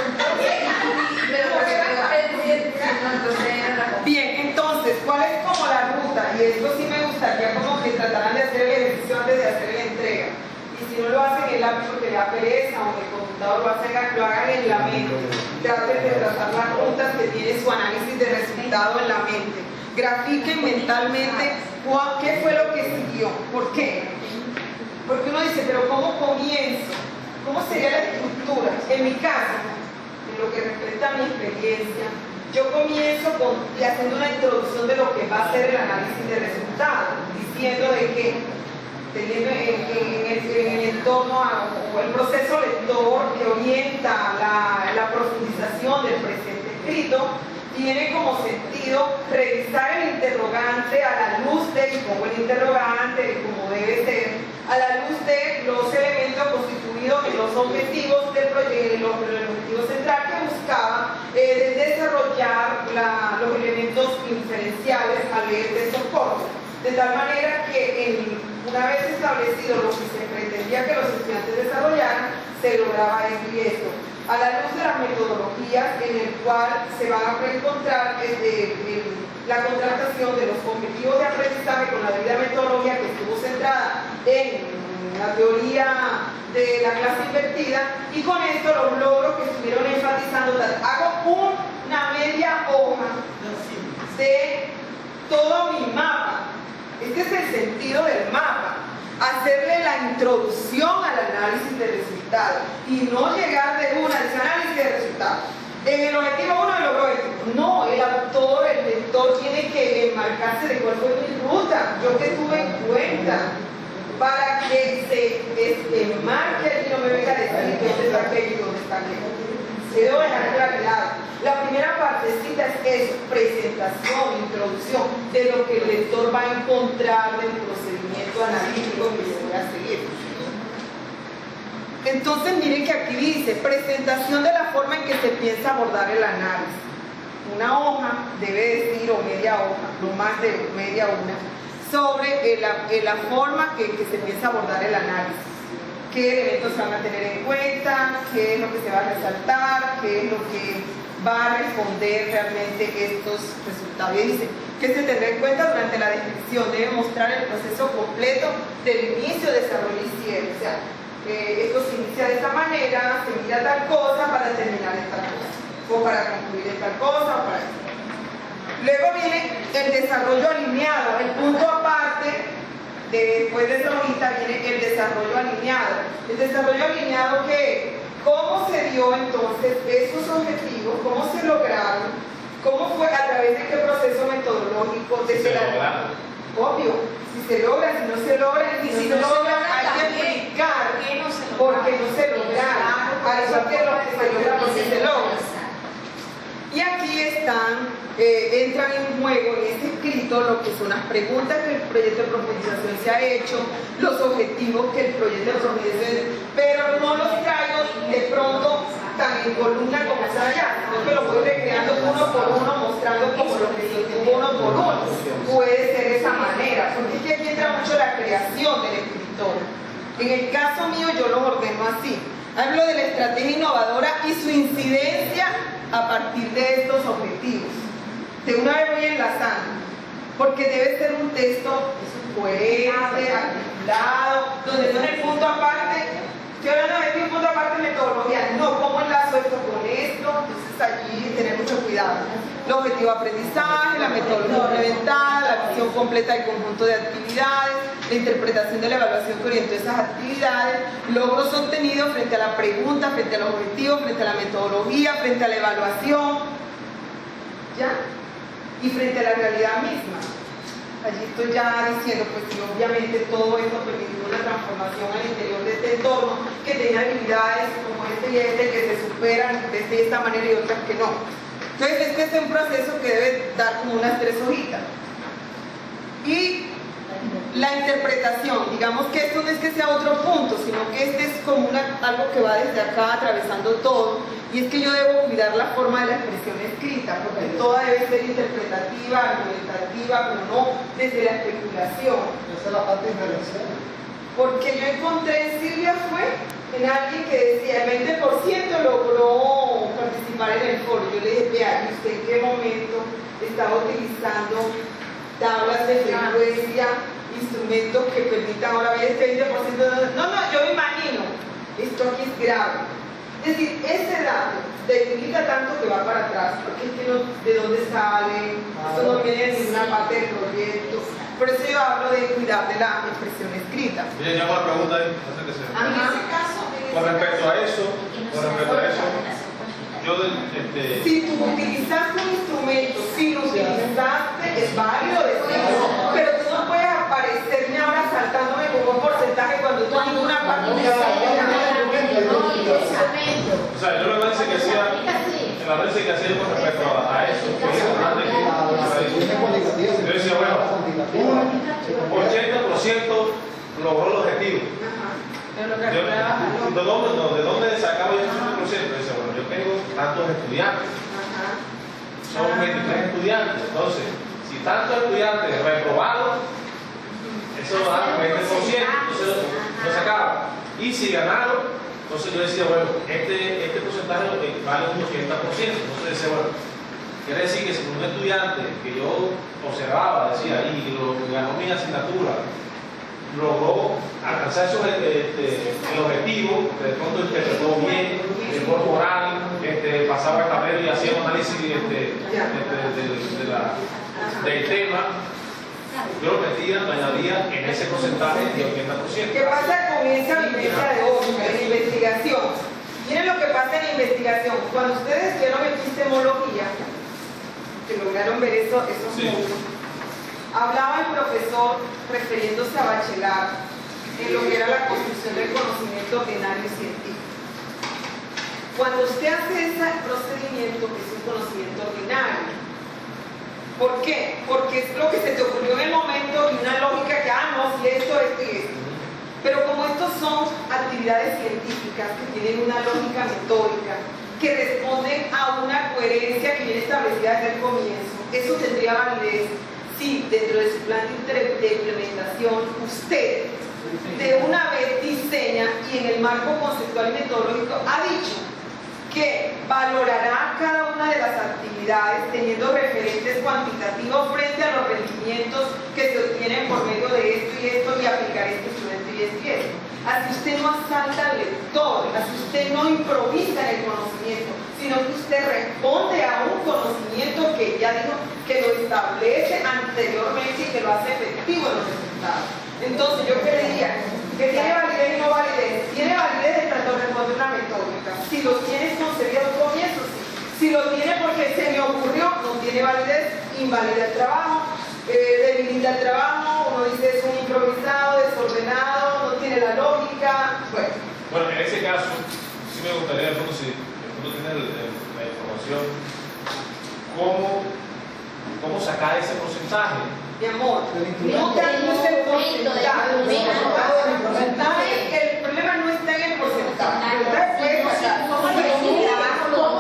bien, entonces, ¿cuál es como la ruta? Y esto sí me gustaría como que trataran de hacer el ejercicio antes de hacer la entrega. Y si no lo hacen en el lápiz porque le da pereza o en el computador lo hagan en la mente. Traten de trazar las rutas que tiene su análisis de resultado en la mente. Grafiquen mentalmente qué fue lo que siguió. ¿Por qué? Porque uno dice, pero ¿cómo comienzo? ¿Cómo sería la estructura? En mi caso, en lo que respecta a mi experiencia, yo comienzo haciendo una introducción de lo que va a ser el análisis de resultados, diciendo de que teniendo en el entorno o el proceso lector que orienta la profundización del presente escrito, tiene como sentido revisar el interrogante a la luz de, y pongo el interrogante como debe ser, a la luz de los elementos constituidos en los objetivos del proyecto, el objetivo central que buscaba desarrollar los elementos inferenciales al leer de estos cortes. De tal manera que una vez establecido lo que se pretendía que los estudiantes desarrollaran, se lograba esto y esto. A la luz de las metodologías en el cual se van a encontrar la contrastación de los objetivos de aprendizaje con la debida metodología que estuvo centrada en la teoría de la clase invertida, y con esto los logros que estuvieron enfatizando. Hago una media hoja de todo mi mapa. Este es el sentido del mapa. Hacerle la introducción al análisis de resultados y no llegar de una a ese análisis de resultados. En el objetivo 1 del objetivo. No, el autor, el lector tiene que enmarcarse de cuál fue mi ruta, yo que tuve en cuenta, para que se enmarque allí, no me venga a decir que dónde está aquello y dónde está aquello. Se debe dejar claridad. La primera partecita es presentación, introducción de lo que el lector va a encontrar del procedimiento analítico que se voy a seguir. Entonces miren que aquí dice presentación de la forma en que se piensa abordar el análisis. Una hoja debe decir, o media hoja, no más de media una, sobre la forma que se piensa abordar el análisis. Qué elementos se van a tener en cuenta, qué es lo que se va a resaltar, qué es lo que va a responder realmente estos resultados. Y dice que se tendrá en cuenta durante la descripción, debe mostrar el proceso completo del inicio, desarrollo y cierre. O sea, esto se inicia de esta manera, se mira tal cosa para terminar esta cosa, o para concluir tal cosa, o para esto. Luego viene el desarrollo alineado, el punto aparte. Después de esa hojita viene el desarrollo alineado. El desarrollo alineado, ¿qué? ¿Cómo se dio entonces esos objetivos? ¿Cómo se lograron? ¿Cómo fue? ¿A través de qué proceso metodológico? Obvio, si se logra, si no se logra, y si no se logra, hay que explicar por qué no se lograron. A eso que lo que se logra, porque se logra. Y aquí entran en juego en este escrito lo que son las preguntas que el proyecto de profundización se ha hecho, los objetivos que el proyecto de profundización, pero no los traigo de pronto tan en columna como está allá, sino que lo voy recreando uno por uno, mostrando como lo que se tuvo uno por uno. Puede ser de esa manera, porque es que aquí entra mucho la creación del escritor. En el caso mío yo los ordeno así. Hablo de la estrategia innovadora y su incidencia a partir de estos objetivos. De una vez voy enlazando, porque debe ser un texto coherente, articulado, donde no en el punto aparte Estoy hablando de objetivo, punto aparte, metodología. No, ¿cómo enlazo esto con esto? Entonces allí tener mucho cuidado. El objetivo de aprendizaje, la metodología implementada, la visión completa del conjunto de actividades, la interpretación de la evaluación que orientó esas actividades, logros obtenidos frente a la pregunta, frente a los objetivos, frente a la metodología, frente a la evaluación, ¿ya? Y frente a la realidad misma. Allí estoy ya diciendo, pues que obviamente todo esto permitió una transformación al interior de este entorno, que tiene habilidades como este y este que se superan de esta manera y otras que no. Entonces este es un proceso que debe dar como unas 3 hojitas. Y la interpretación, digamos que esto no es que sea otro punto, sino que este es como algo que va desde acá atravesando todo, y es que yo debo cuidar la forma de la expresión escrita, porque toda debe ser interpretativa, argumentativa, pero no desde la especulación. Esa es la parte inferencial. Porque yo encontré en Silvia fue en alguien que decía el 20% logró participar en el foro. Yo le dije, vea, ¿y usted en qué momento estaba utilizando tablas de frecuencia, instrumentos que permitan ahora ver este 20%? No, yo me imagino, esto aquí es grave. Es decir, ese dato delimita tanto que va para atrás, porque es que no, de dónde sale, esto no viene de ninguna parte del proyecto. Por eso yo hablo de cuidar de la expresión escrita. Bien, ya una pregunta ahí, no sé qué sea. En ese caso, Con respecto a eso, yo si tú utilizaste un instrumento, si lo utilizaste, es válido decirlo, pero tú no puedes aparecerme ahora saltándome con un porcentaje cuando tú ninguna parte de o sea, yo lo que hacía, en la vez que hacía con respecto a eso, que es importante que yo decía, bueno, 80% logró el objetivo. ¿De dónde sacaba yo ese 5%? Dice, bueno, yo tengo tantos estudiantes, son 23 estudiantes, entonces, si tantos estudiantes reprobados, eso da 20%, entonces no sacaba. Y si ganaron, entonces yo decía, bueno, este porcentaje vale un 80%, entonces decía, bueno, quiere decir que si un estudiante que yo observaba, decía, y ganó mi asignatura, logró alcanzar el objetivo, de pronto interpretó bien, corporal, pasaba el tablero y hacía un análisis del tema, yo lo metía, lo añadía en ese porcentaje de 80%. ¿Qué pasa con esa vivencia de hoy, en investigación? Miren lo que pasa en investigación. Cuando ustedes vieron epistemología, que lograron ver esos mundos, hablaba el profesor refiriéndose a Bachelard en lo que era la construcción del conocimiento ordinario y científico. Cuando usted hace ese procedimiento, es un conocimiento ordinario. ¿Por qué? Porque es lo que se te ocurrió en el momento y una lógica que, no, si esto y esto. Pero como estos son actividades científicas que tienen una lógica metódica, que responden a una coherencia que viene establecida desde el comienzo, eso tendría validez si dentro de su plan de implementación usted de una vez diseña y en el marco conceptual y metodológico ha dicho que valorará cada una de las actividades teniendo referentes cuantitativos frente a los rendimientos que se obtienen por medio de esto y aplicar este instrumento y esto. Así usted no asalta al lector, así usted no improvisa en el conocimiento, sino que usted responde a un conocimiento que ya dijo que lo establece anteriormente y que lo hace efectivo en los resultados. Entonces yo creería que tiene validez y no validez. Tiene validez en tanto responde una metódica. Si lo tienes concebido al comienzo, sí. Si lo tiene porque se me ocurrió, no tiene validez, invalida el trabajo, debilita el trabajo, uno dice es un improvisado, desordenado, no tiene la lógica. Bueno, en ese caso, sí me gustaría, de pronto, si tú tienes la información, ¿cómo sacar ese porcentaje? Mi amor, no te acuse el porcentaje. El problema no está en el porcentaje. ¿Cómo lo hiciste? ¿Cómo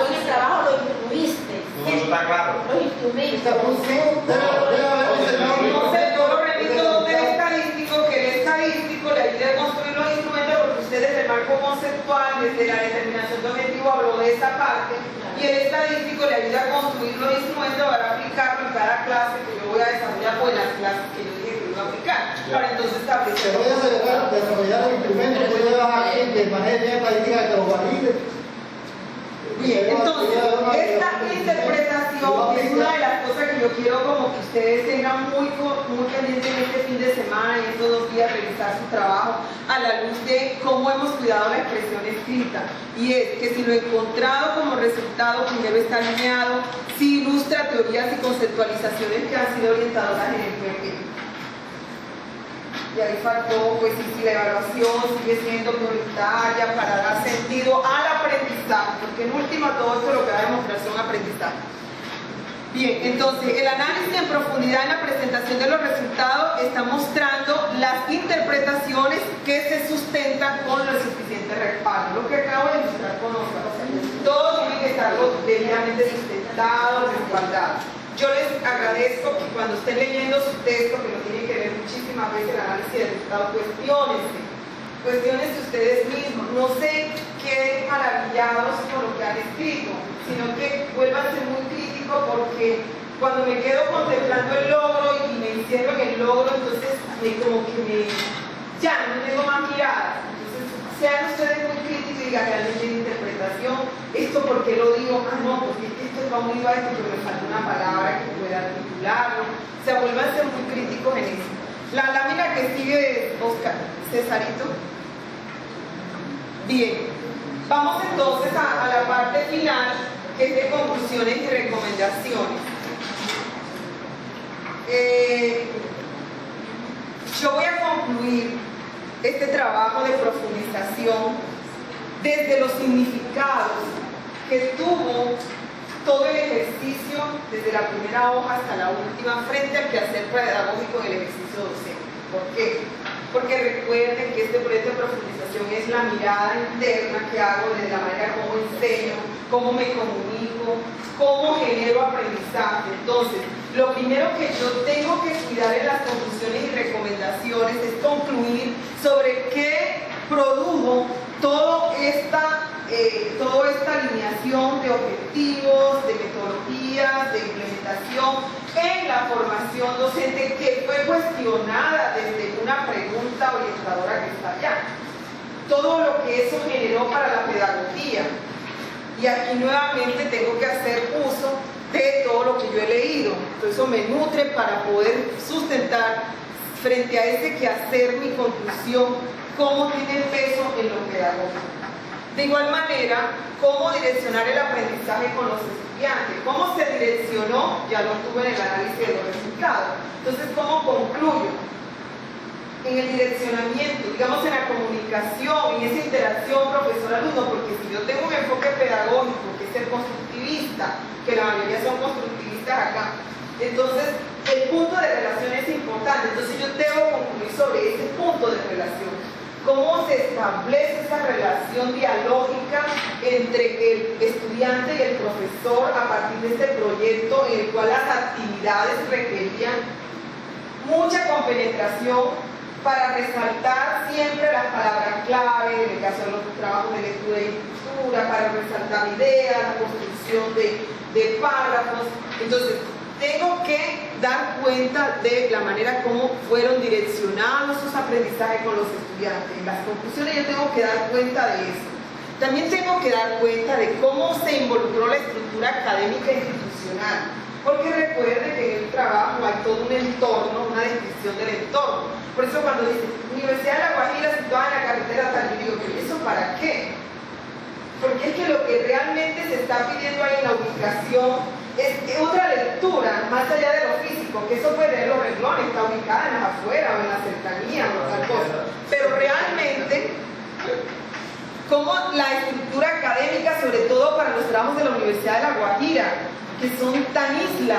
en el trabajo lo incluiste? No, eso está claro. Los instrumentos. Entonces yo lo repito donde el estadístico, que el estadístico le ayude a construir los instrumentos, porque usted desde el marco conceptual, desde la determinación de objetivo habló de esa parte, y el estadístico le ayuda a construir los instrumentos para aplicarlo en cada clase que yo voy a desarrollar, o en las clases que yo dije que iba aplicar, para entonces establecer. Se puede desarrollar el instrumento, tú llevas a alguien que maneje estadísticas que lo valide. Bien, entonces, esta interpretación es una de las cosas que yo quiero como que ustedes tengan muy pendiente en este fin de semana, en estos 2 días, revisar su trabajo a la luz de cómo hemos cuidado la expresión escrita. Y es que si lo encontrado como resultado primero está alineado, si ilustra teorías y conceptualizaciones que han sido orientadoras en el PP. Y ahí faltó, pues, si la evaluación sigue siendo prioritaria para dar sentido al aprendizaje, porque en última todo esto lo que va a demostrar son aprendizaje. Bien, entonces, el análisis en profundidad en la presentación de los resultados está mostrando las interpretaciones que se sustentan con el suficiente respaldo, lo que acabo de mostrar con otros. Todo tiene que estar debidamente sustentado, respaldado. Yo les agradezco que cuando estén leyendo su texto, que lo tienen que ver muchísimas veces el análisis de resultados, cuestionense ustedes mismos, no se queden maravillados con lo que han escrito, sino que vuelvan a ser muy críticos, porque cuando me quedo contemplando el logro y me encierro en el logro, entonces ya no tengo más mirada. Entonces sean ustedes muy críticos y digan realmente en interpretación, esto por qué lo digo, no, porque esto va unido a esto, pero me falta una palabra que pueda articularlo. O sea, vuelvan a ser muy críticos en eso. La lámina que sigue, Oscar, Cesarito. Bien, vamos entonces a la parte final, que es de conclusiones y recomendaciones. Yo voy a concluir este trabajo de profundización desde los significados que tuvo todo el ejercicio, desde la primera hoja hasta la última, frente al quehacer pedagógico del ejercicio docente. ¿Por qué? Porque recuerden que este proyecto de profundización es la mirada interna que hago desde la manera como enseño, cómo me comunico, cómo genero aprendizaje. Entonces, lo primero que yo tengo que cuidar en las conclusiones y recomendaciones es concluir sobre qué produjo toda esta alineación de objetivos, de metodologías, de implementación en la formación docente, que fue cuestionada desde una pregunta orientadora que está allá. Todo lo que eso generó para la pedagogía. Y aquí nuevamente tengo que hacer uso de todo lo que yo he leído. Entonces eso me nutre para poder sustentar frente a ese quehacer mi conclusión, cómo tiene peso en lo pedagógico. De igual manera, cómo direccionar el aprendizaje con los estudiantes. Cómo se direccionó, ya lo tuve en el análisis de los resultados. Entonces, ¿cómo concluyo? En el direccionamiento, digamos en la comunicación, en esa interacción profesor-alumno, porque si yo tengo un enfoque pedagógico, que es el constructivista, que la mayoría son constructivistas acá, entonces el punto de relación es importante. Entonces yo debo concluir sobre ese punto de relación. ¿Cómo se establece esa relación dialógica entre el estudiante y el profesor a partir de este proyecto en el cual las actividades requerían mucha compenetración para resaltar siempre las palabras clave, en el caso de los trabajos de lectura y escritura, para resaltar ideas, la construcción de párrafos? Entonces, tengo que dar cuenta de la manera como fueron direccionados sus aprendizajes con los estudiantes. En las conclusiones yo tengo que dar cuenta de eso. También tengo que dar cuenta de cómo se involucró la estructura académica e institucional. Porque recuerden que en el trabajo hay todo un entorno, una descripción del entorno. Por eso cuando dice Universidad de La Guajira situada en la carretera tal, yo digo, ¿pero eso para qué? Porque es que lo que realmente se está pidiendo ahí en la ubicación es otra lectura, más allá de lo físico, que eso puede leer los renglones, está ubicada en las afueras o en la cercanía o tal cosa. Pero realmente, como la estructura académica, sobre todo para los trabajos de la Universidad de La Guajira, que son tan isla,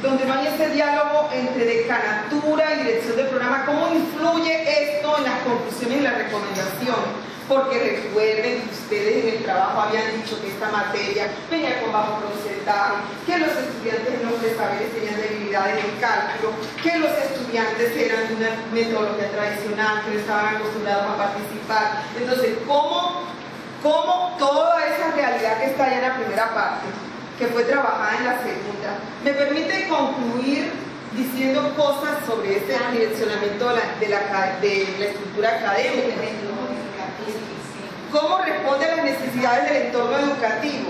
donde no hay ese diálogo entre decanatura y dirección del programa, ¿cómo influye esto en las conclusiones y las recomendaciones? Porque recuerden que ustedes en el trabajo habían dicho que esta materia venía con bajo porcentaje, que los estudiantes en los saberes tenían debilidades en cálculo, que los estudiantes eran de una metodología tradicional, que no estaban acostumbrados a participar. Entonces, ¿cómo toda esa realidad que está allá en la primera parte, que fue trabajada en la segunda, me permite concluir diciendo cosas sobre este direccionamiento de la estructura académica. ¿Cómo responde a las necesidades del entorno educativo?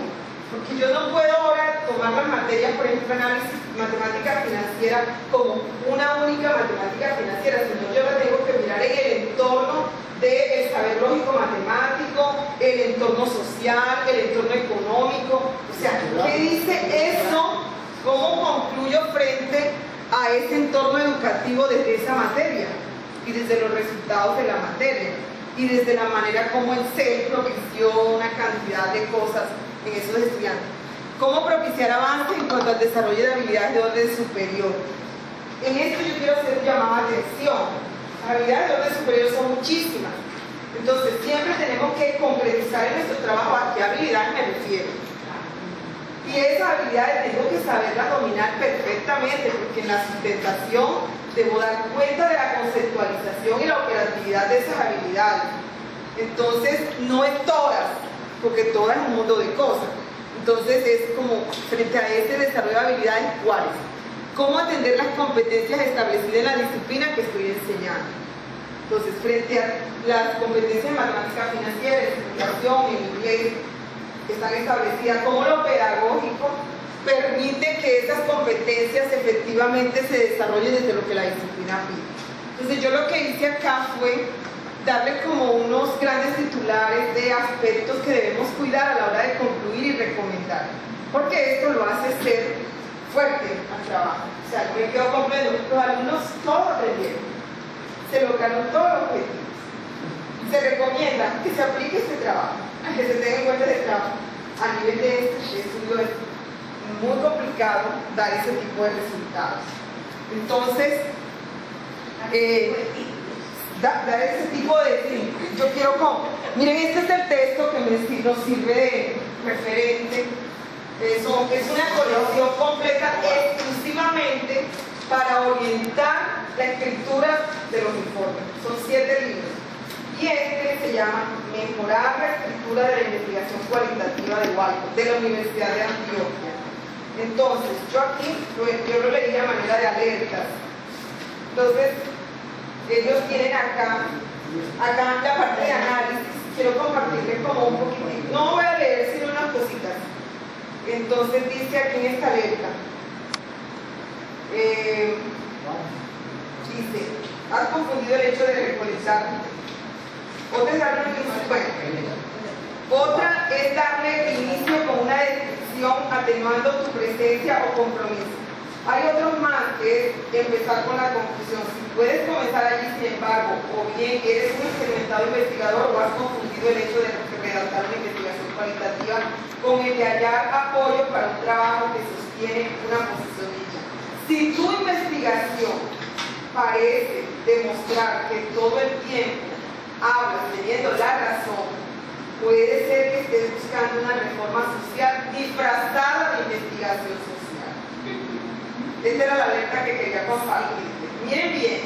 Porque yo no puedo ahora tomar las materias, por ejemplo, análisis, matemática financiera, como una única matemática financiera, sino yo la tengo que mirar en el entorno del saber lógico matemático, el entorno social, el entorno económico. O sea, ¿qué dice eso? ¿Cómo concluyo frente a ese entorno educativo desde esa materia y desde los resultados de la materia y desde la manera como el CEL propició una cantidad de cosas en esos estudiantes? ¿Cómo propiciar avances en cuanto al desarrollo de habilidades de orden superior? En esto yo quiero hacer un llamado de atención. Las habilidades de orden superior son muchísimas. Entonces, siempre tenemos que concretizar en nuestro trabajo a qué habilidades me refiero. Y esas habilidades tengo que saberlas dominar perfectamente, porque en la sustentación debo dar cuenta de la conceptualización y la operatividad de esas habilidades. Entonces, no es todas, porque todas es un mundo de cosas. Entonces, es como, frente a este desarrollo de habilidades, ¿cuáles? ¿Cómo atender las competencias establecidas en la disciplina que estoy enseñando? Entonces, frente a las competencias en matemática financiera, en comunicación, en inglés, están establecidas, cómo lo pedagógico permite que esas competencias efectivamente se desarrollen desde lo que la disciplina pide. Entonces, yo lo que hice acá fue darle como unos grandes titulares de aspectos que debemos cuidar a la hora de concluir y recomendar, porque esto lo hace ser fuerte al trabajo. O sea, me quedo completo, los alumnos todos aprendieron, se lograron todos los objetivos. Se recomienda que se aplique este trabajo, que se tenga en cuenta este trabajo. A nivel de este estudio es muy complicado dar ese tipo de resultados. Entonces, dar ese tipo de... Yo quiero... Miren, este es el texto que nos sirve de referente. Es una colección completa exclusivamente para orientar la escritura de los informes. Son 7 libros. Y este se llama Mejorar la escritura de la investigación cualitativa de Walcott, de la Universidad de Antioquia. Entonces, yo aquí, yo lo leí a manera de alertas. Entonces, ellos tienen acá la parte de análisis. Quiero compartirles como un poquitito. No voy a leer sino unas cositas. Entonces dice aquí en esta alerta, dice, has confundido el hecho de recolectar. Otra es darle inicio con una descripción atenuando tu presencia o compromiso. Hay otros más, que es empezar con la conclusión. Si puedes comenzar allí, sin embargo, o bien eres un experimentado investigador o has confundido el hecho de redactar una investigación cualitativa con el de hallar apoyo para un trabajo que sostiene una posición dicha. Si tu investigación parece demostrar que todo el tiempo hablas teniendo la razón, puede ser que estés buscando una reforma social disfrazada de investigación social. Esta era la alerta que quería compartir. Miren bien,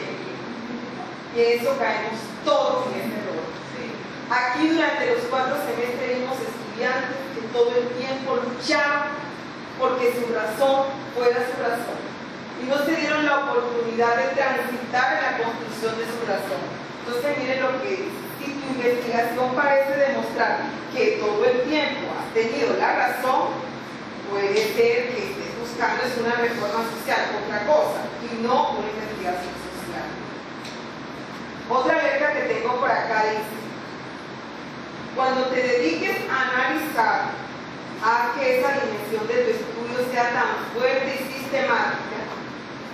y en eso caemos todos en este error. Aquí durante los 4 semestres vimos estudiantes que todo el tiempo lucharon porque su razón fuera su razón y no se dieron la oportunidad de transitar en la construcción de su razón. Entonces miren lo que dice: si tu investigación parece demostrar que todo el tiempo has tenido la razón, puede ser que estés buscando es una reforma social, otra cosa, y no una investigación social. Otra alerta que tengo por acá dice: cuando te dediques a analizar, haz que esa dimensión de tu estudio sea tan fuerte y sistemática,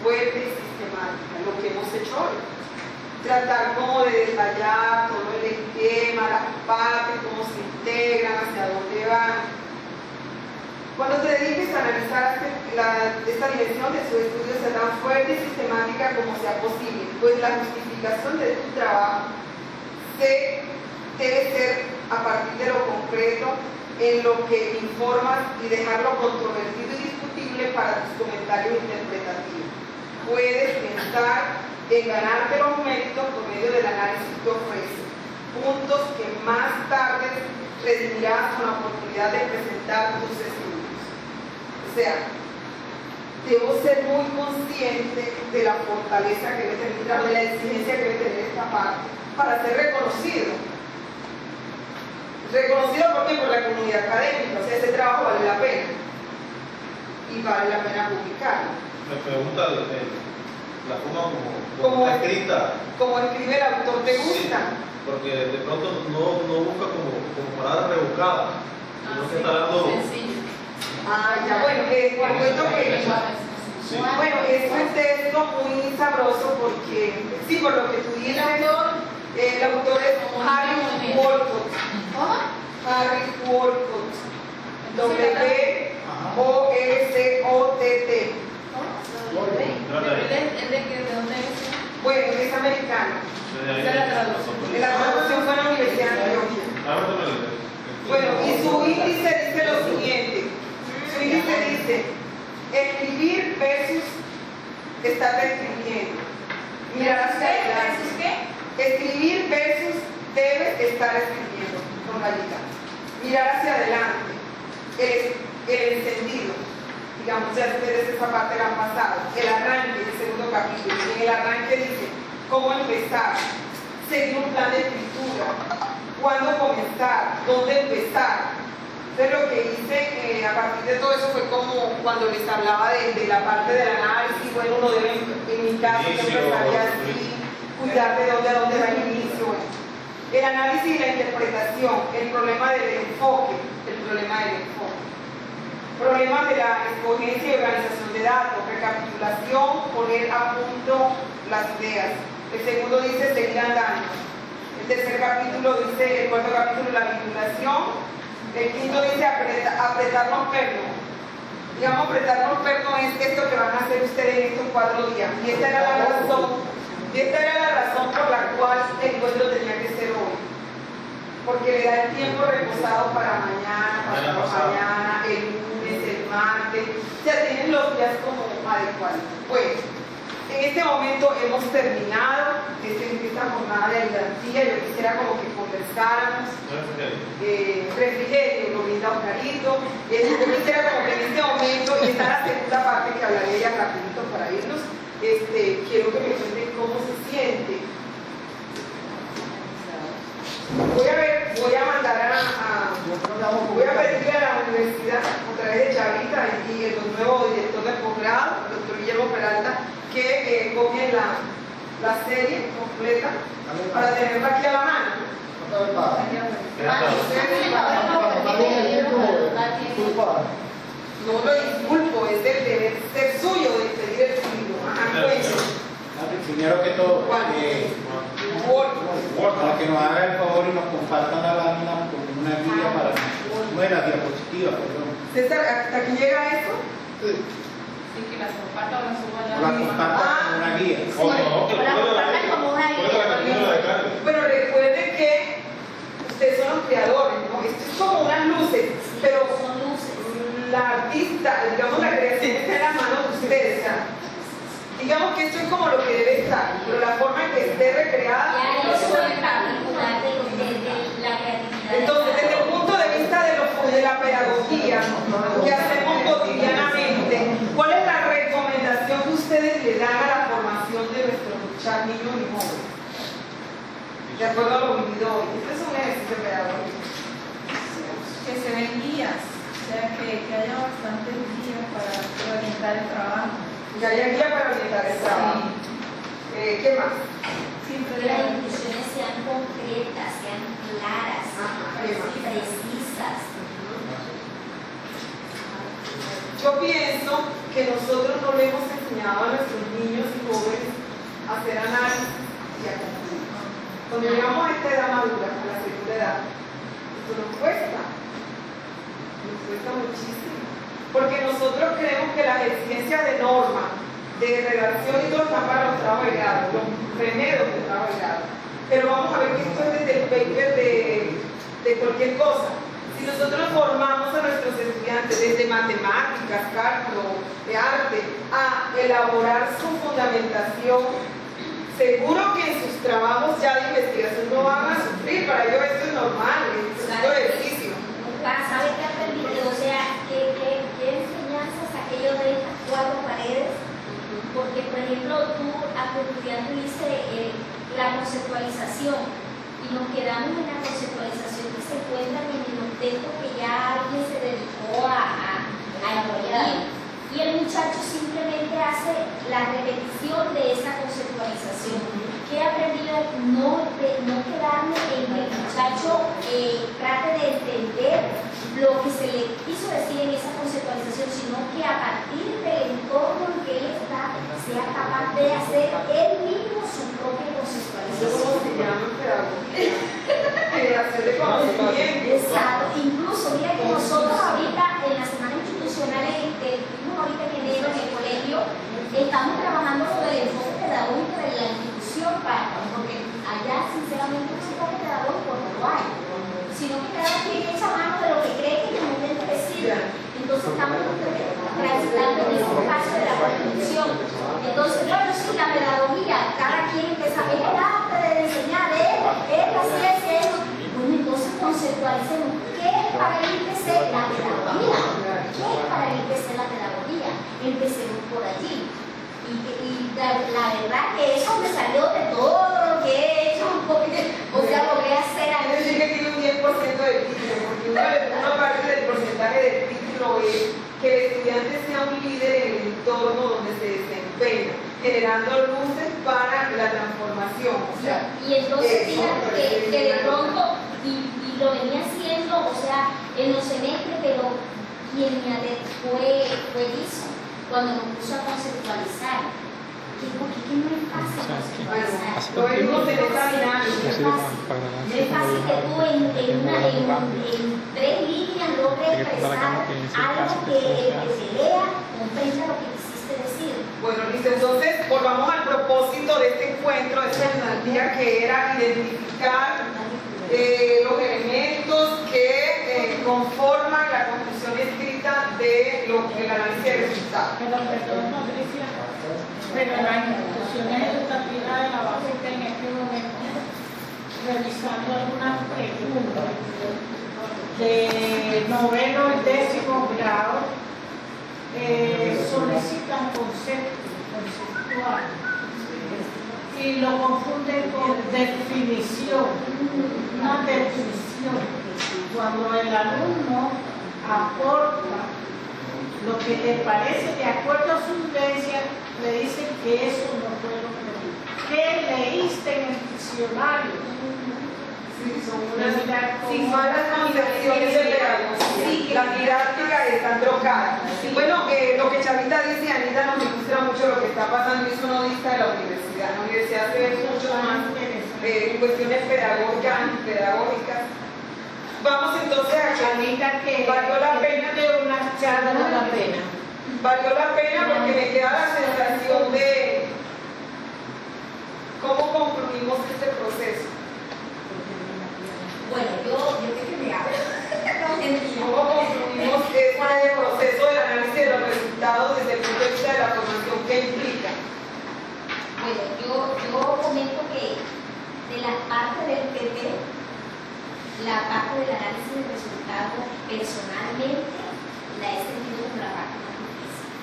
lo que hemos hecho hoy. Tratar como de detallar todo el esquema, las partes, cómo se integran, hacia dónde van. Cuando te dediques a analizar esta dimensión de su estudio sea tan fuerte y sistemática como sea posible, pues la justificación de tu trabajo debe ser a partir de lo concreto en lo que informas y dejarlo controvertido y discutible para tus comentarios interpretativos. Puedes pensar en ganarte los méritos por medio del análisis que ofrece, puntos que más tarde redimirás con la oportunidad de presentar tus estudios. O sea, debo ser muy consciente de la fortaleza que debe tener, de la exigencia que debe tener esta parte para ser reconocido. Reconocido porque por la comunidad académica, o sea, ese trabajo vale la pena y vale la pena publicarlo. Me pregunta la forma como está escrita. Como escribe el autor, ¿te gusta? Sí, porque de pronto no busca como palabras rebuscadas, sino que está dando. Sencillo. Ya, bueno, te cuento que. Sí. Bueno, es un texto muy sabroso porque, sí, por lo que tú dices, el autor es Harry Walcott. Harry Walcott. W-O-L-C-O-T-T. ¿De dónde es? Bueno, es americano. Esa es la traducción. La traducción fue en la Universidad de Antioquia. Bueno, y su índice dice lo siguiente. Su índice dice, escribir versus estar escribiendo. Mirar hacia adelante. ¿Versus qué? Escribir versus debes estar escribiendo, con rayita. Mirar hacia adelante. El encendido. Digamos, ya ustedes esa parte la han pasado. El arranque del segundo capítulo. En el arranque dice, cómo empezar, seguir un plan de escritura, cuándo comenzar, dónde empezar. Entonces lo que hice a partir de todo eso fue como cuando les hablaba de la parte del análisis. Bueno, uno debe, en mi caso, yo empezaría así, cuidar de dónde a dónde va el inicio. Bueno. El análisis y la interpretación, el problema del enfoque, problemas de la escogencia y organización de datos, recapitulación, poner a punto las ideas. El segundo dice seguir andando. El tercer capítulo dice, el cuarto capítulo, la vinculación. El quinto dice apretar los pernos. Digamos, apretar los pernos es esto que van a hacer ustedes en estos 4 días. Y esta era la razón por la cual el encuentro tenía que ser hoy. Porque le da el tiempo reposado para mañana, mañana, el lunes, el martes. O sea, tienen los días como adecuados. Pues, en este momento hemos terminado esta jornada de ayudantía. Yo quisiera como que conversáramos. Refrigerio, lo brinda Oscarito. Yo quisiera como que en este momento, y está la segunda parte que hablaré ya rapidito para irnos, quiero que me cuenten cómo se siente. Voy a mandar voy a pedirle a la universidad a través de Chavita y el nuevo director de posgrado, el doctor Guillermo Peralta, que copien la serie completa para tenerla aquí a la mano. No lo disculpo, es del deber ser suyo de pedir el libro. Primero que todo, para que nos haga el favor y nos compartan la lámina con una guía para la diapositiva, perdón. César, ¿hasta aquí llega esto? Sí. Sí, que las compartan o las suban a La compartan con una guía. Bueno, recuerden que ustedes son los creadores, ¿no? Esto es como unas luces, pero la artista, digamos, la creación está en las manos de ustedes, o sea, digamos que esto es como lo que debe estar, pero la forma en que esté recreada. Entonces, desde el punto de vista de la pedagogía que hacemos cotidianamente, ¿cuál es la recomendación que ustedes le dan a la formación de nuestros niños y jóvenes? De acuerdo a lo vivido hoy. Este es un ejercicio pedagógico. Que se den guías, o sea, que haya bastantes guías para orientar el trabajo. Que haya guía para orientar el trabajo. ¿Qué más? Que las instrucciones sean concretas, sean claras, precisas. Yo pienso que nosotros no le hemos enseñado a nuestros niños y jóvenes a hacer análisis y a concluir. Cuando llegamos a esta edad madura, a la segunda edad, esto nos cuesta muchísimo. Porque nosotros creemos que las exigencias de norma, de redacción y todo están para los trabajos de grado, los primeros de trabajo de grado. Pero vamos a ver que esto es desde el paper de cualquier cosa. Si nosotros formamos a nuestros estudiantes desde matemáticas, cálculo, de arte, a elaborar su fundamentación, seguro que en sus trabajos ya de investigación no van a sufrir. Para ellos esto es normal, es un ejercicio. ¿Sabe qué ha permitido? O sea, ¿qué enseñanzas aquello de 4 paredes? tu estudiante dice la conceptualización, y nos quedamos en la conceptualización que se encuentra en el texto que ya alguien se dedicó a elaborar. Y el muchacho simplemente hace la repetición de esa conceptualización. ¿Qué he aprendido? No quedarme en que el muchacho trate de entender lo que se le quiso decir en esa conceptualización, sino que a partir del entorno en que él está, sea capaz de hacer él mismo su propia conceptualización. ¿Cómo se llama pedagogía? Hacer de conocimiento. Exacto. Incluso, mira que nosotros ahorita en la semana institucional ahorita en enero en el colegio, estamos trabajando sobre el enfoque pedagógico de la institución, porque allá sinceramente un enfoque pedagógico no lo hay, sino que cada quien echa mano de lo que cree que en el momento le sirve. Entonces estamos transitando en ese espacio de la construcción. Entonces, bueno, sí, la pedagogía, cada quien empieza a ver el arte de enseñar, es la ciencia, bueno, entonces conceptualicemos qué es para el IPC la pedagogía, qué es para el IPC la pedagogía. Empecemos por allí. Y la verdad que eso me salió de todo lo que he hecho, o sea, logré hacer Es decir, que tiene un 10% de título, porque una parte del porcentaje de título es que el estudiante sea un líder en el entorno donde se desempeña, generando luces para la transformación. O sea, y entonces fíjate que de pronto, y lo venía haciendo, o sea, en los semestres, pero quien me adecuó fue eso, cuando nos puso a conceptualizar. Porque que no es fácil conceptualizar. Lo vimos en esta dinámica. No es fácil que tú en 3 líneas logres expresar algo que el que te lea comprenda lo que quisiste decir. Bueno, listo, entonces volvamos al propósito de este encuentro, de esta dinámica, que era identificar los elementos que conforman la conclusión escrita de el análisis de resultados. Perdón, Patricia, pero las instituciones educativas de la base en este momento, revisando algunas preguntas de noveno y 10º grado, solicitan conceptual y lo confunden con definición, una definición. Cuando el alumno aporta lo que le parece de acuerdo a su vivencia, le dicen que eso no fue lo que leí. ¿Qué leíste en el diccionario? Sin malas combinaciones de pedagogía, las didácticas están trocadas. Bueno, lo que Chavita dice, Anita, nos ilustra mucho lo que está pasando, y eso no dista de la universidad. En la universidad se ve mucho más cuestiones pedagógicas. Vamos entonces a Anita, que valió la pena de una charla. Valió la pena porque me queda la sensación de cómo concluimos este proceso. Bueno, yo creo que me hablo. ¿Cómo concluimos este proceso del análisis de los resultados desde el punto de vista de la formación que implica? Bueno, yo comento que de la parte del PP, la parte del análisis de resultados, personalmente la he sentido como la parte más difícil.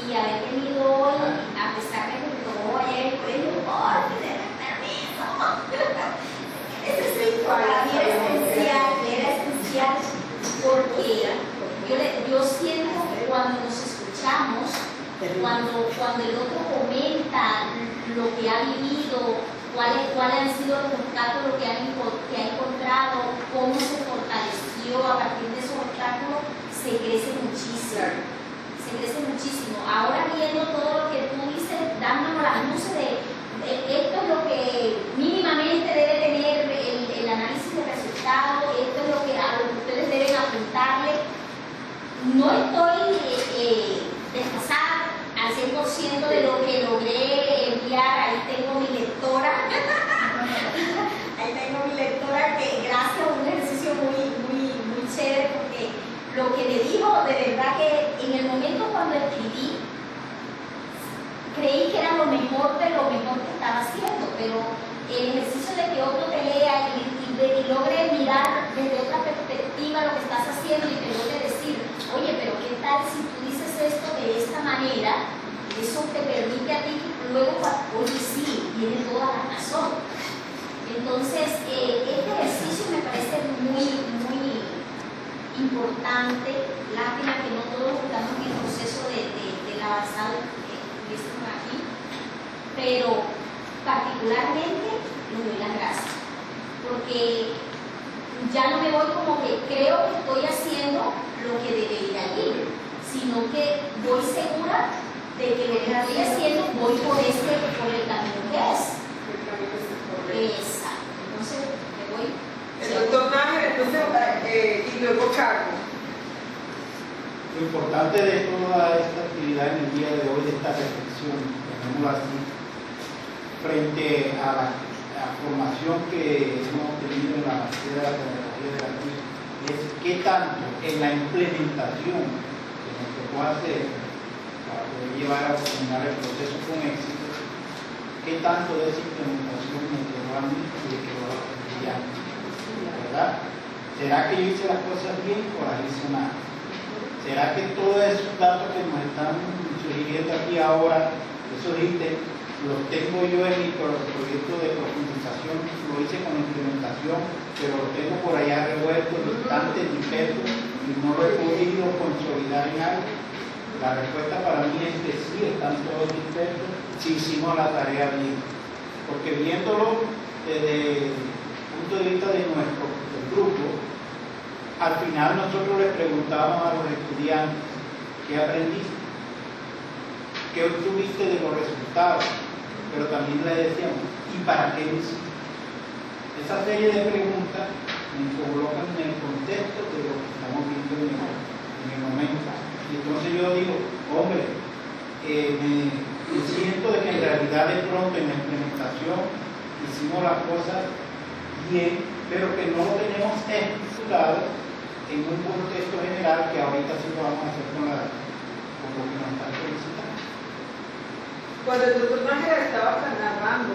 Y haber venido hoy, a pesar de que me tomó ayer el colegio, ¡ay, denme permiso! Para mí era esencial, porque yo siento que cuando nos escuchamos, cuando el otro comenta lo que ha vivido, cuáles han sido los obstáculos que ha encontrado, cómo se fortaleció a partir de esos obstáculos, se crece muchísimo. Se crece muchísimo. Ahora viendo todo lo que tú dices, dándonos las luces de esto es lo que mínimamente debe tener el análisis de resultados, esto es lo que ustedes deben apuntarle. No estoy desfasada al 100% de lo que logré enviar. Ahí tengo mi lectora. Ahí tengo mi lectora, que gracias a un ejercicio muy chévere, porque lo que me dijo, de verdad que en el momento cuando escribí, creí que era lo mejor de lo mejor que estaba haciendo, pero el ejercicio de que otro te lea y logre mirar desde otra perspectiva lo que estás haciendo y te logre decir, oye, pero ¿qué tal si tú dices esto de esta manera? Eso te permite a ti luego, oye, sí, tiene toda la razón. Entonces, este ejercicio me parece muy, muy importante. Lástima que no todos estamos en el proceso del avanzado que estuviésemos aquí, pero particularmente les doy las gracias, porque ya no me voy como que creo que estoy haciendo lo que debería ir, sino que voy segura de que lo que estoy haciendo voy por el camino que es. Exacto. Entonces, me voy. El doctor Nájera, entonces, y luego Carlos. Lo importante de toda esta actividad en el día de hoy, de esta reflexión, llamémoslo así, frente a la formación que hemos tenido en la materia de la pedagogía de la TIC, es qué tanto en la implementación que nos tocó hacer para poder llevar a terminar el proceso con éxito, qué tanto de esa implementación me quedó a mí y le quedó a los estudiantes, ¿verdad? ¿Será que yo hice las cosas bien o las hice mal? ¿Será que todos esos datos que nos están sugiriendo aquí ahora, esos ítems, los tengo yo en mi proyecto de profundización, lo hice con implementación, pero lo tengo por allá revuelto, distante, disperso, y no lo he podido consolidar en algo? La respuesta para mí es que sí, están todos dispersos, si hicimos la tarea bien. Porque viéndolo desde el punto de vista de nuestro grupo, al final nosotros les preguntábamos a los estudiantes, ¿qué aprendiste? ¿Qué obtuviste de los resultados? Pero también les decíamos, ¿y para qué lo hiciste? Esa serie de preguntas nos colocan en el contexto de lo que estamos viendo en el momento. Y entonces yo digo, hombre, me siento de que en realidad de pronto en la implementación hicimos las cosas bien, pero que no lo tenemos estructurado en un contexto general que ahorita sí lo vamos a hacer con lo que nos están solicitando. Cuando el doctor Nájera estaba narrando,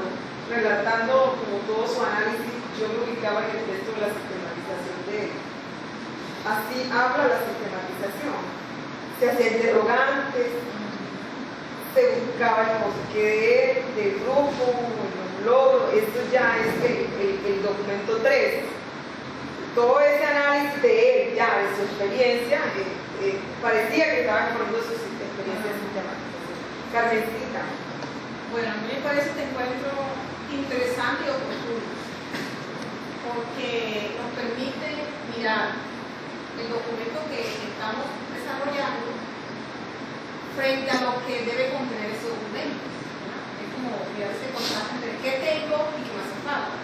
relatando como todo su análisis, yo me ubicaba en el texto de la sistematización de él. Así habla la sistematización. Se hacía interrogantes, se buscaba el porqué del grupo, los logros. Esto ya es el documento 3. Todo ese análisis de él, ya de su experiencia, parecía que estaba exponiendo su experiencia de sistematización. Carmencita. Bueno, a mí me parece este encuentro interesante y oportuno, porque nos permite mirar el documento que estamos desarrollando frente a lo que debe contener ese documento. Es como mirar ese contraste entre qué tengo y qué me hace falta.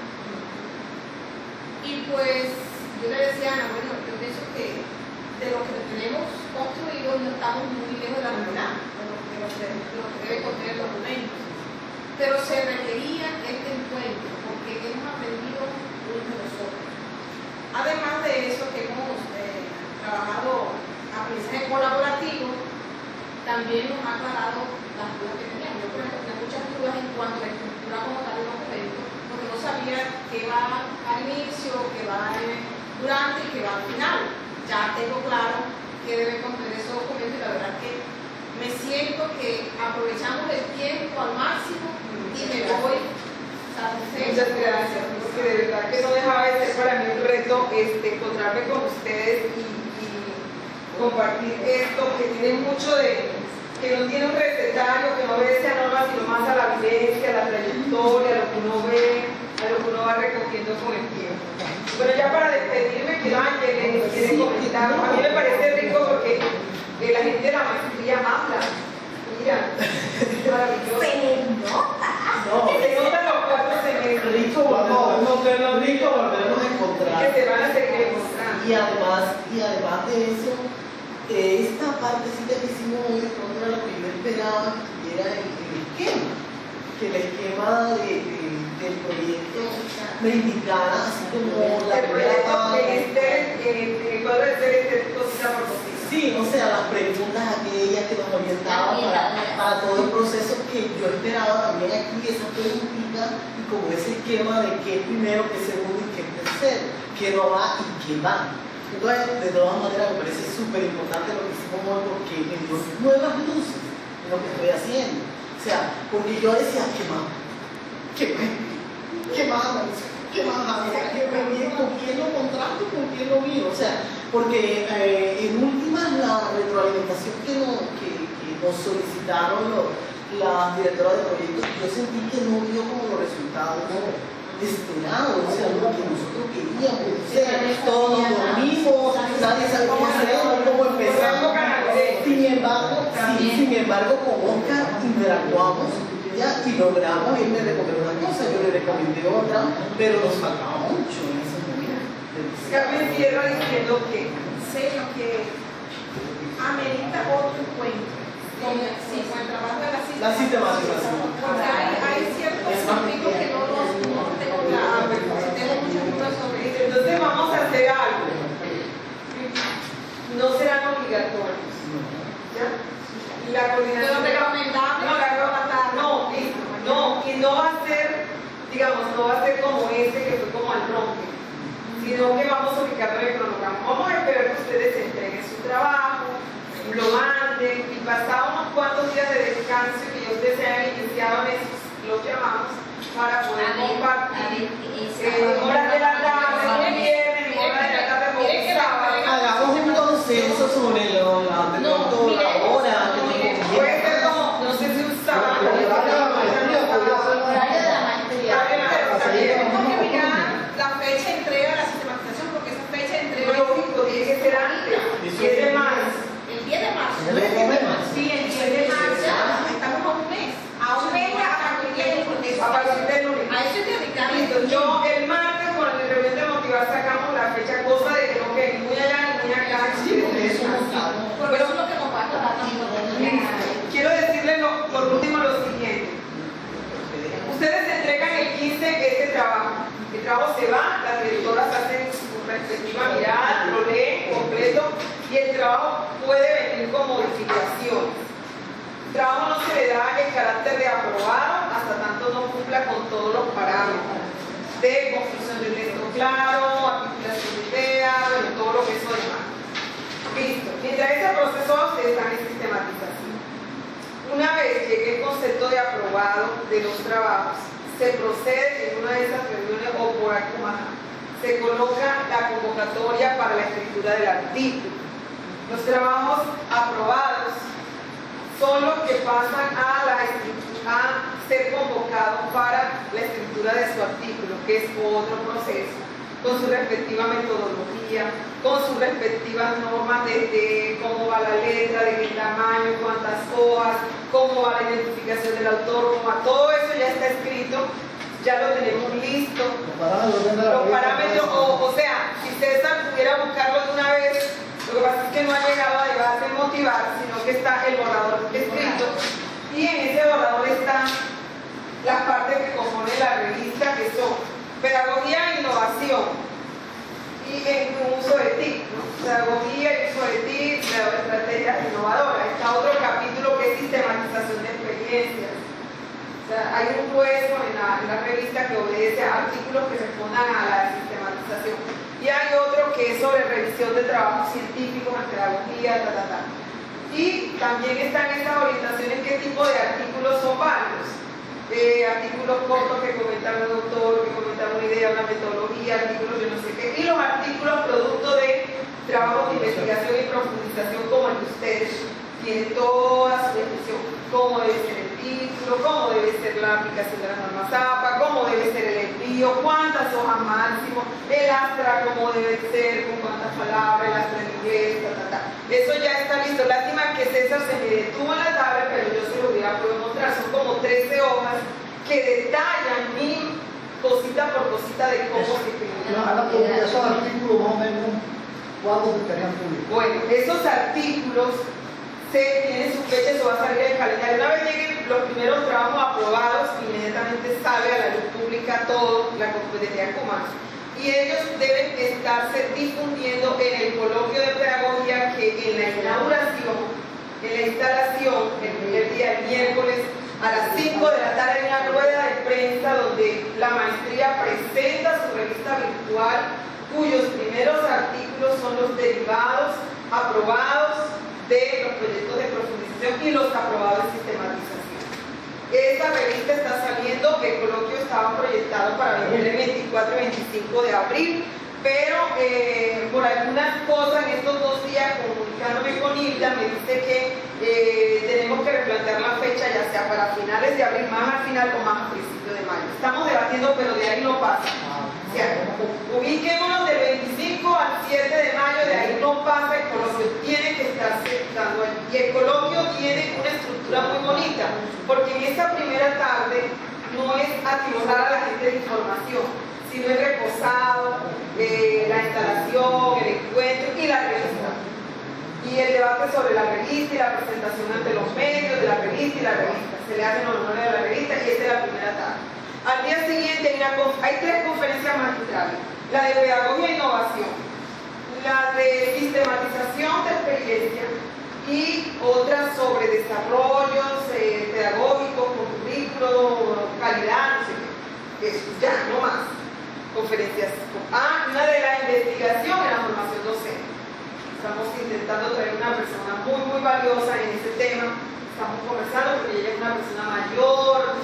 Y pues yo le decía a Ana, bueno, yo pienso que de lo que tenemos construido no estamos muy lejos de la realidad, de lo que debe contener el documento. Pero se requería este encuentro porque hemos aprendido unos de nosotros. Además de eso, que hemos trabajado aprendizaje colaborativo, también nos ha aclarado las dudas que teníamos. Yo, por ejemplo, tenía muchas dudas en cuanto a la estructura como tal del documento, porque no sabía qué va al inicio, qué va durante y qué va al final. Ya tengo claro qué debe contener ese documento y la verdad que me siento que aprovechamos el tiempo al máximo y me voy satisfecha. Muchas gracias, porque de verdad que no dejaba de ser para mí un reto encontrarme con ustedes y compartir esto que tiene mucho de, que no tiene un recetario, que no obedece a normas, sino más a la vivencia, a la trayectoria, a lo que uno ve, a lo que uno va recogiendo con el tiempo. Bueno, ya para despedirme, quiero Ángeles, quiere comentar. A mí me parece rico porque la gente de la maestría habla. Mira, maravilloso. Se notan los 4 semestres. Rico, vamos a encontrar. Que se van a seguir encontrando. Y además de eso, esta partecita que hicimos hoy de pronto era lo que yo esperaba que era el esquema. Que el esquema del proyecto me indicara así como la primera parte. El cuadro de ser cosita por cosita. Sí, o sea, las preguntas aquellas que nos orientaban para todo el proceso que yo esperaba también aquí, esa preguntita y como ese esquema de qué primero, qué segundo y qué tercero, qué no va y qué va. Entonces, de todas maneras, me parece súper importante lo que hicimos hoy porque me dio nuevas luces en lo que estoy haciendo. O sea, porque yo decía, ¿qué más? ¿Con quién lo contrato y con quién lo miro? O sea, porque en últimas la retroalimentación que nos solicitaron las directoras de proyectos, yo sentí que no dio como los resultados esperados, o sea, lo que nosotros queríamos. O sea, todos nos dormimos, nadie sabe qué hacer, cómo empezar. Sin embargo, con Oscar interactuamos ya, y logramos. Él me recomendó una cosa, yo le recomendé otra, pero nos faltaba mucho en ese momento. Carmen cierra diciendo que Sello que amerita otro encuentro con el trabajo de la sistematización. Porque hay ciertos aspectos que no tengo claro, tengo muchas dudas sobre eso. entonces vamos a hacer algo. No serán obligatorios. ¿Ya? Y la coordinación Pero recomendable. Y no va a ser, digamos, no va a ser como este que fue como al rompe, sino que vamos a ubicarlo en el cronograma. Vamos a esperar que ustedes entreguen su trabajo, lo manden y pasados unos cuantos días de descanso que ya ustedes se hayan iniciado en esos, los llamamos para poder compartir horas de la tarde, un viernes, horas de la tarde, por un sábado. Hagamos un consenso sobre la hora. Puede ser como, no sé si un sábado. La fecha de entrega de la sistematización, porque esa fecha de entrega Tiene que ser antes, 10 de marzo. el 10 de marzo. Sí, el 10 de marzo. Estamos a un mes. A partir del lunes. A partir del lunes. A eso es dedicado. Listo, yo el martes con la reunión de motivar sacamos la fecha, cosa de que no quede ni muy allá ni muy acá. Pero eso es lo que nos falta. Quiero decirles por último lo siguiente. Ustedes entregan el 15 este trabajo. El trabajo se va, las directoras hacen su respectiva mirada, lo leen completo y el trabajo puede venir con modificaciones. El trabajo no se le da el carácter de aprobado hasta tanto no cumpla con todos los parámetros de construcción de un texto claro, articulación de ideas, bueno, todo lo que eso demanda. Listo. Mientras este proceso se está en sistematización. Una vez llegue el concepto de aprobado de los trabajos, se procede en una de esas reuniones o por acumar, se coloca la convocatoria para la escritura del artículo. Los trabajos aprobados son los que pasan a ser convocados para la escritura de su artículo, que es otro proceso, con su respectiva metodología, con sus respectivas normas de cómo va la letra, de qué tamaño, cuántas hojas, cómo va la identificación del autor, todo eso ya está escrito, ya lo tenemos listo. Los parámetros, o sea, si César pudiera buscarlo de una vez, lo que pasa es que no ha llegado a debate y motivar, sino que está el borrador escrito, y en ese borrador están las partes que componen la revista, que son pedagogía e innovación y en uso de TIC, ¿no? Pedagogía y uso de TIC, estrategias innovadoras. Está otro capítulo que es sistematización de experiencias. O sea, hay un grueso en la revista que obedece a artículos que respondan a la sistematización. Y hay otro que es sobre revisión de trabajos científicos en pedagogía, Y también están estas orientaciones, qué tipo de artículos son válidos. Artículos cortos que comentan un autor, que comentan una idea, una metodología, artículos de no sé qué, y los artículos producto de trabajos de investigación y profundización como el que ustedes tienen toda su descripción, cómo debe ser el título, cómo debe ser la aplicación de las normas APA, cómo debe ser el envío, cuántas hojas máximo, el astra, cómo debe ser, con cuántas palabras, el astra en inglés, Eso ya está listo. Lástima que César se me detuvo en la tabla, pero yo se lo hubiera podido mostrar. Son como 13 hojas que detallan cosita por cosita de cómo se escribe. Esos artículos más o menos, ¿cuándo estarían publicados? Bueno, esos artículos tienen su fecha, eso va a salir en el calendario. Una vez lleguen los primeros trabajos aprobados, inmediatamente sale a la luz pública todo, la competencia de Cumas. Y ellos deben estarse difundiendo en el coloquio de pedagogía que en la inauguración, en la instalación, el primer día, el miércoles, a las 5 de la tarde, hay una rueda de prensa donde la maestría presenta su revista virtual, cuyos primeros artículos son los derivados aprobados de los proyectos de profundización y los aprobados de sistematización. Esta revista está saliendo, el coloquio estaba proyectado para el 24 y 25 de abril, pero por algunas cosas en estos 2 días, comunicándome con Hilda, me dice que tenemos que replantear la fecha, ya sea para finales de abril, más al final o más a principios de mayo. Estamos debatiendo, pero de ahí no pasa. O sea, ubiquémonos del 25 al 7 de mayo, de ahí no pasa, el coloquio tiene que estarse dando allí. Y el coloquio tiene una estructura muy bonita, porque en esta primera tarde no es atiborrar a la gente de información, sino el reposado, la instalación, el encuentro y la revista. Y el debate sobre la revista y la presentación ante los medios de la revista y la revista. Se le hacen los honores a la revista y esta es la primera tarde. Al día siguiente hay 3 conferencias magistrales: la de pedagogía e innovación, la de sistematización de experiencia y otras sobre desarrollos pedagógicos, con currículo, calidad, no sé qué. Eso, ya, no más. Conferencias. Una de la investigación en la formación docente. Estamos intentando traer una persona muy, muy valiosa en este tema. Estamos conversando porque ella es una persona mayor,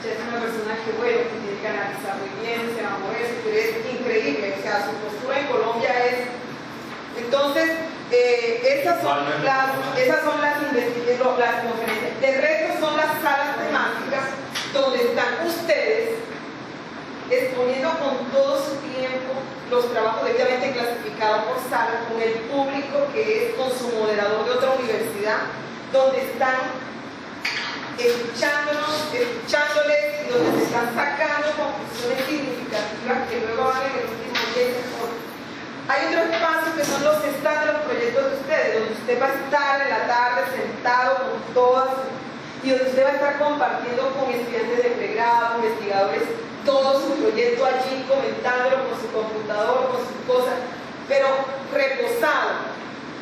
ella es una persona que, bueno, que tiene que analizar muy bien, se va a mover, pero es increíble. O sea, su postura en Colombia es. Entonces, esas son las conferencias. De resto son las salas temáticas donde están ustedes exponiendo con todo su tiempo los trabajos debidamente clasificados por sala, con el público que es con su moderador de otra universidad, donde están escuchándoles, y donde se están sacando conclusiones significativas que luego van en el último día. Hay otro espacio que son los stands de los proyectos de ustedes, donde usted va a estar en la tarde sentado con todas, y donde usted va a estar compartiendo con estudiantes de pregrado, investigadores, todo su proyecto allí, comentándolo con su computador, con sus cosas, pero reposado,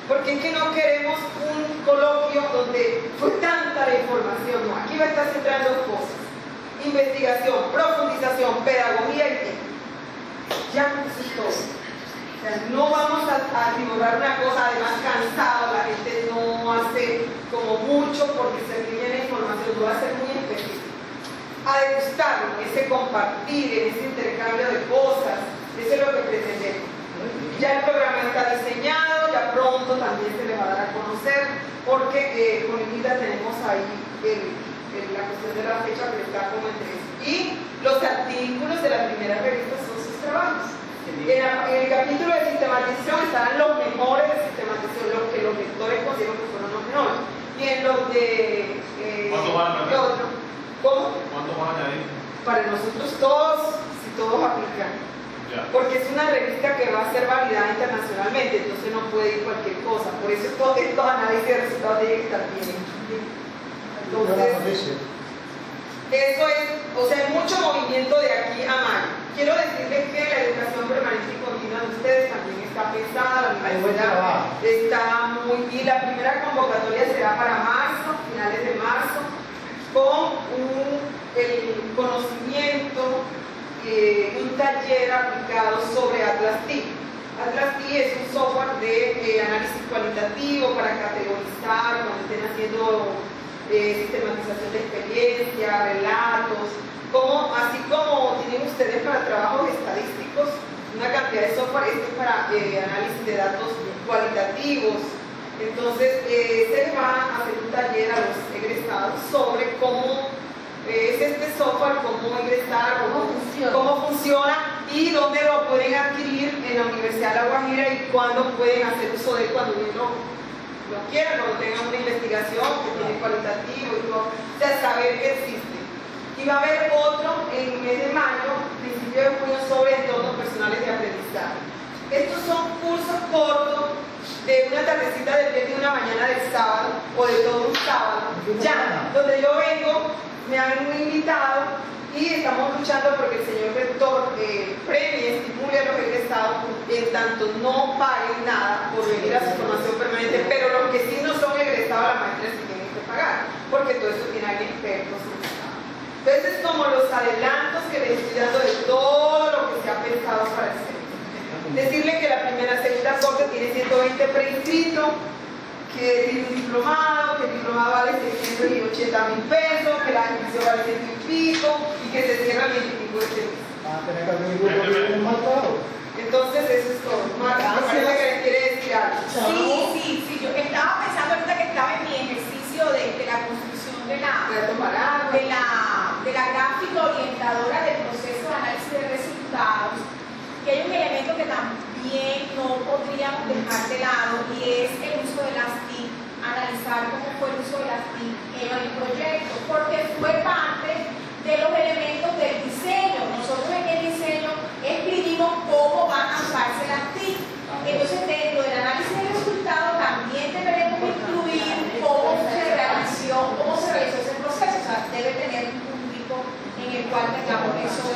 porque es que no queremos un coloquio donde fue tanta la información. No, aquí va a estar centrando 2 cosas: investigación, profundización, pedagogía y tiempo. Ya es todo. O sea, no vamos a atiborrar una cosa, además cansado, la gente no hace como mucho porque se ríe la información, lo va a hacer muy específico. A degustarlo, en ese compartir, en ese intercambio de cosas, eso es lo que pretendemos. Ya el programa está diseñado, ya pronto también se les va a dar a conocer, porque con Hilda tenemos ahí la cuestión de la fecha, pero está como entre eso. Y los artículos de la primera revista son sus trabajos. En el capítulo de sistematización estarán los mejores de sistematización, los que los lectores consideran que fueron los mejores. Y en los de... ¿Cuántos van a añadir? ¿Cómo? ¿Cuántos van a añadir? Para nosotros todos, si todos aplican. Ya. Porque es una revista que va a ser validada internacionalmente, entonces no puede ir cualquier cosa. Por eso estos análisis de resultados tienen que estar bien. Entonces, eso es, o sea, hay mucho movimiento de aquí a mayo. Quiero decirles que la educación permanente y continua de ustedes también está pensada, la universidad está muy bien. La primera convocatoria será para marzo, finales de marzo, con el conocimiento, un taller aplicado sobre Atlas TI. Atlas TI es un software de análisis cualitativo para categorizar cuando estén haciendo sistematización de experiencia, relatos, así como tienen ustedes para trabajos estadísticos una cantidad de software. Este es para análisis de datos cualitativos. Entonces se les va a hacer un taller a los egresados sobre cómo es este software, cómo ingresar, cómo funciona y dónde lo pueden adquirir en la Universidad de La Guajira y cuándo pueden hacer uso de él cuando uno lo quiera, cuando tengan una investigación que tiene cualitativo y todo, o sea, saber que existe. Y va a haber otro en el mes de mayo, principio de junio, sobre entornos personales de aprendizaje. Estos son cursos cortos de una tardecita del viernes y una mañana del sábado, o de todo un sábado, ya, donde yo vengo, me han invitado y estamos luchando porque el señor rector premie, estimule a los egresados, en tanto no paguen nada por venir a su formación permanente, pero los que sí no son egresados, la maestra sí tienen que pagar, porque todo eso tiene alguien expertos. Entonces, como los adelantos que les estoy dando de todo lo que se ha pensado para hacer. Decirle que la primera, segunda corte tiene 120 preinscritos, que tiene un diplomado, que el diplomado vale 680.000 pesos, que la inscripción vale 100 y pico y que se cierra el 20 y pico de este mes. Van a tener que hacer un grupo de un mal trabajo. Entonces eso es todo. Marta, me parece que le quiere decir algo. Sí, yo estaba pensando ahorita que estaba en mi ejercicio de la construcción de la gráfica orientadora del proceso de análisis de resultados, que hay un elemento que también no podríamos dejar de lado y es el uso de las TIC, analizar cómo fue el uso de las TIC en el proyecto, porque fue parte de los elementos del diseño. Nosotros en el diseño escribimos cómo van a usarse las TIC. Entonces, dentro del análisis de resultados también deberemos incluir cómo se realizó ese proceso. O sea, debe tener un público en el cual tengamos eso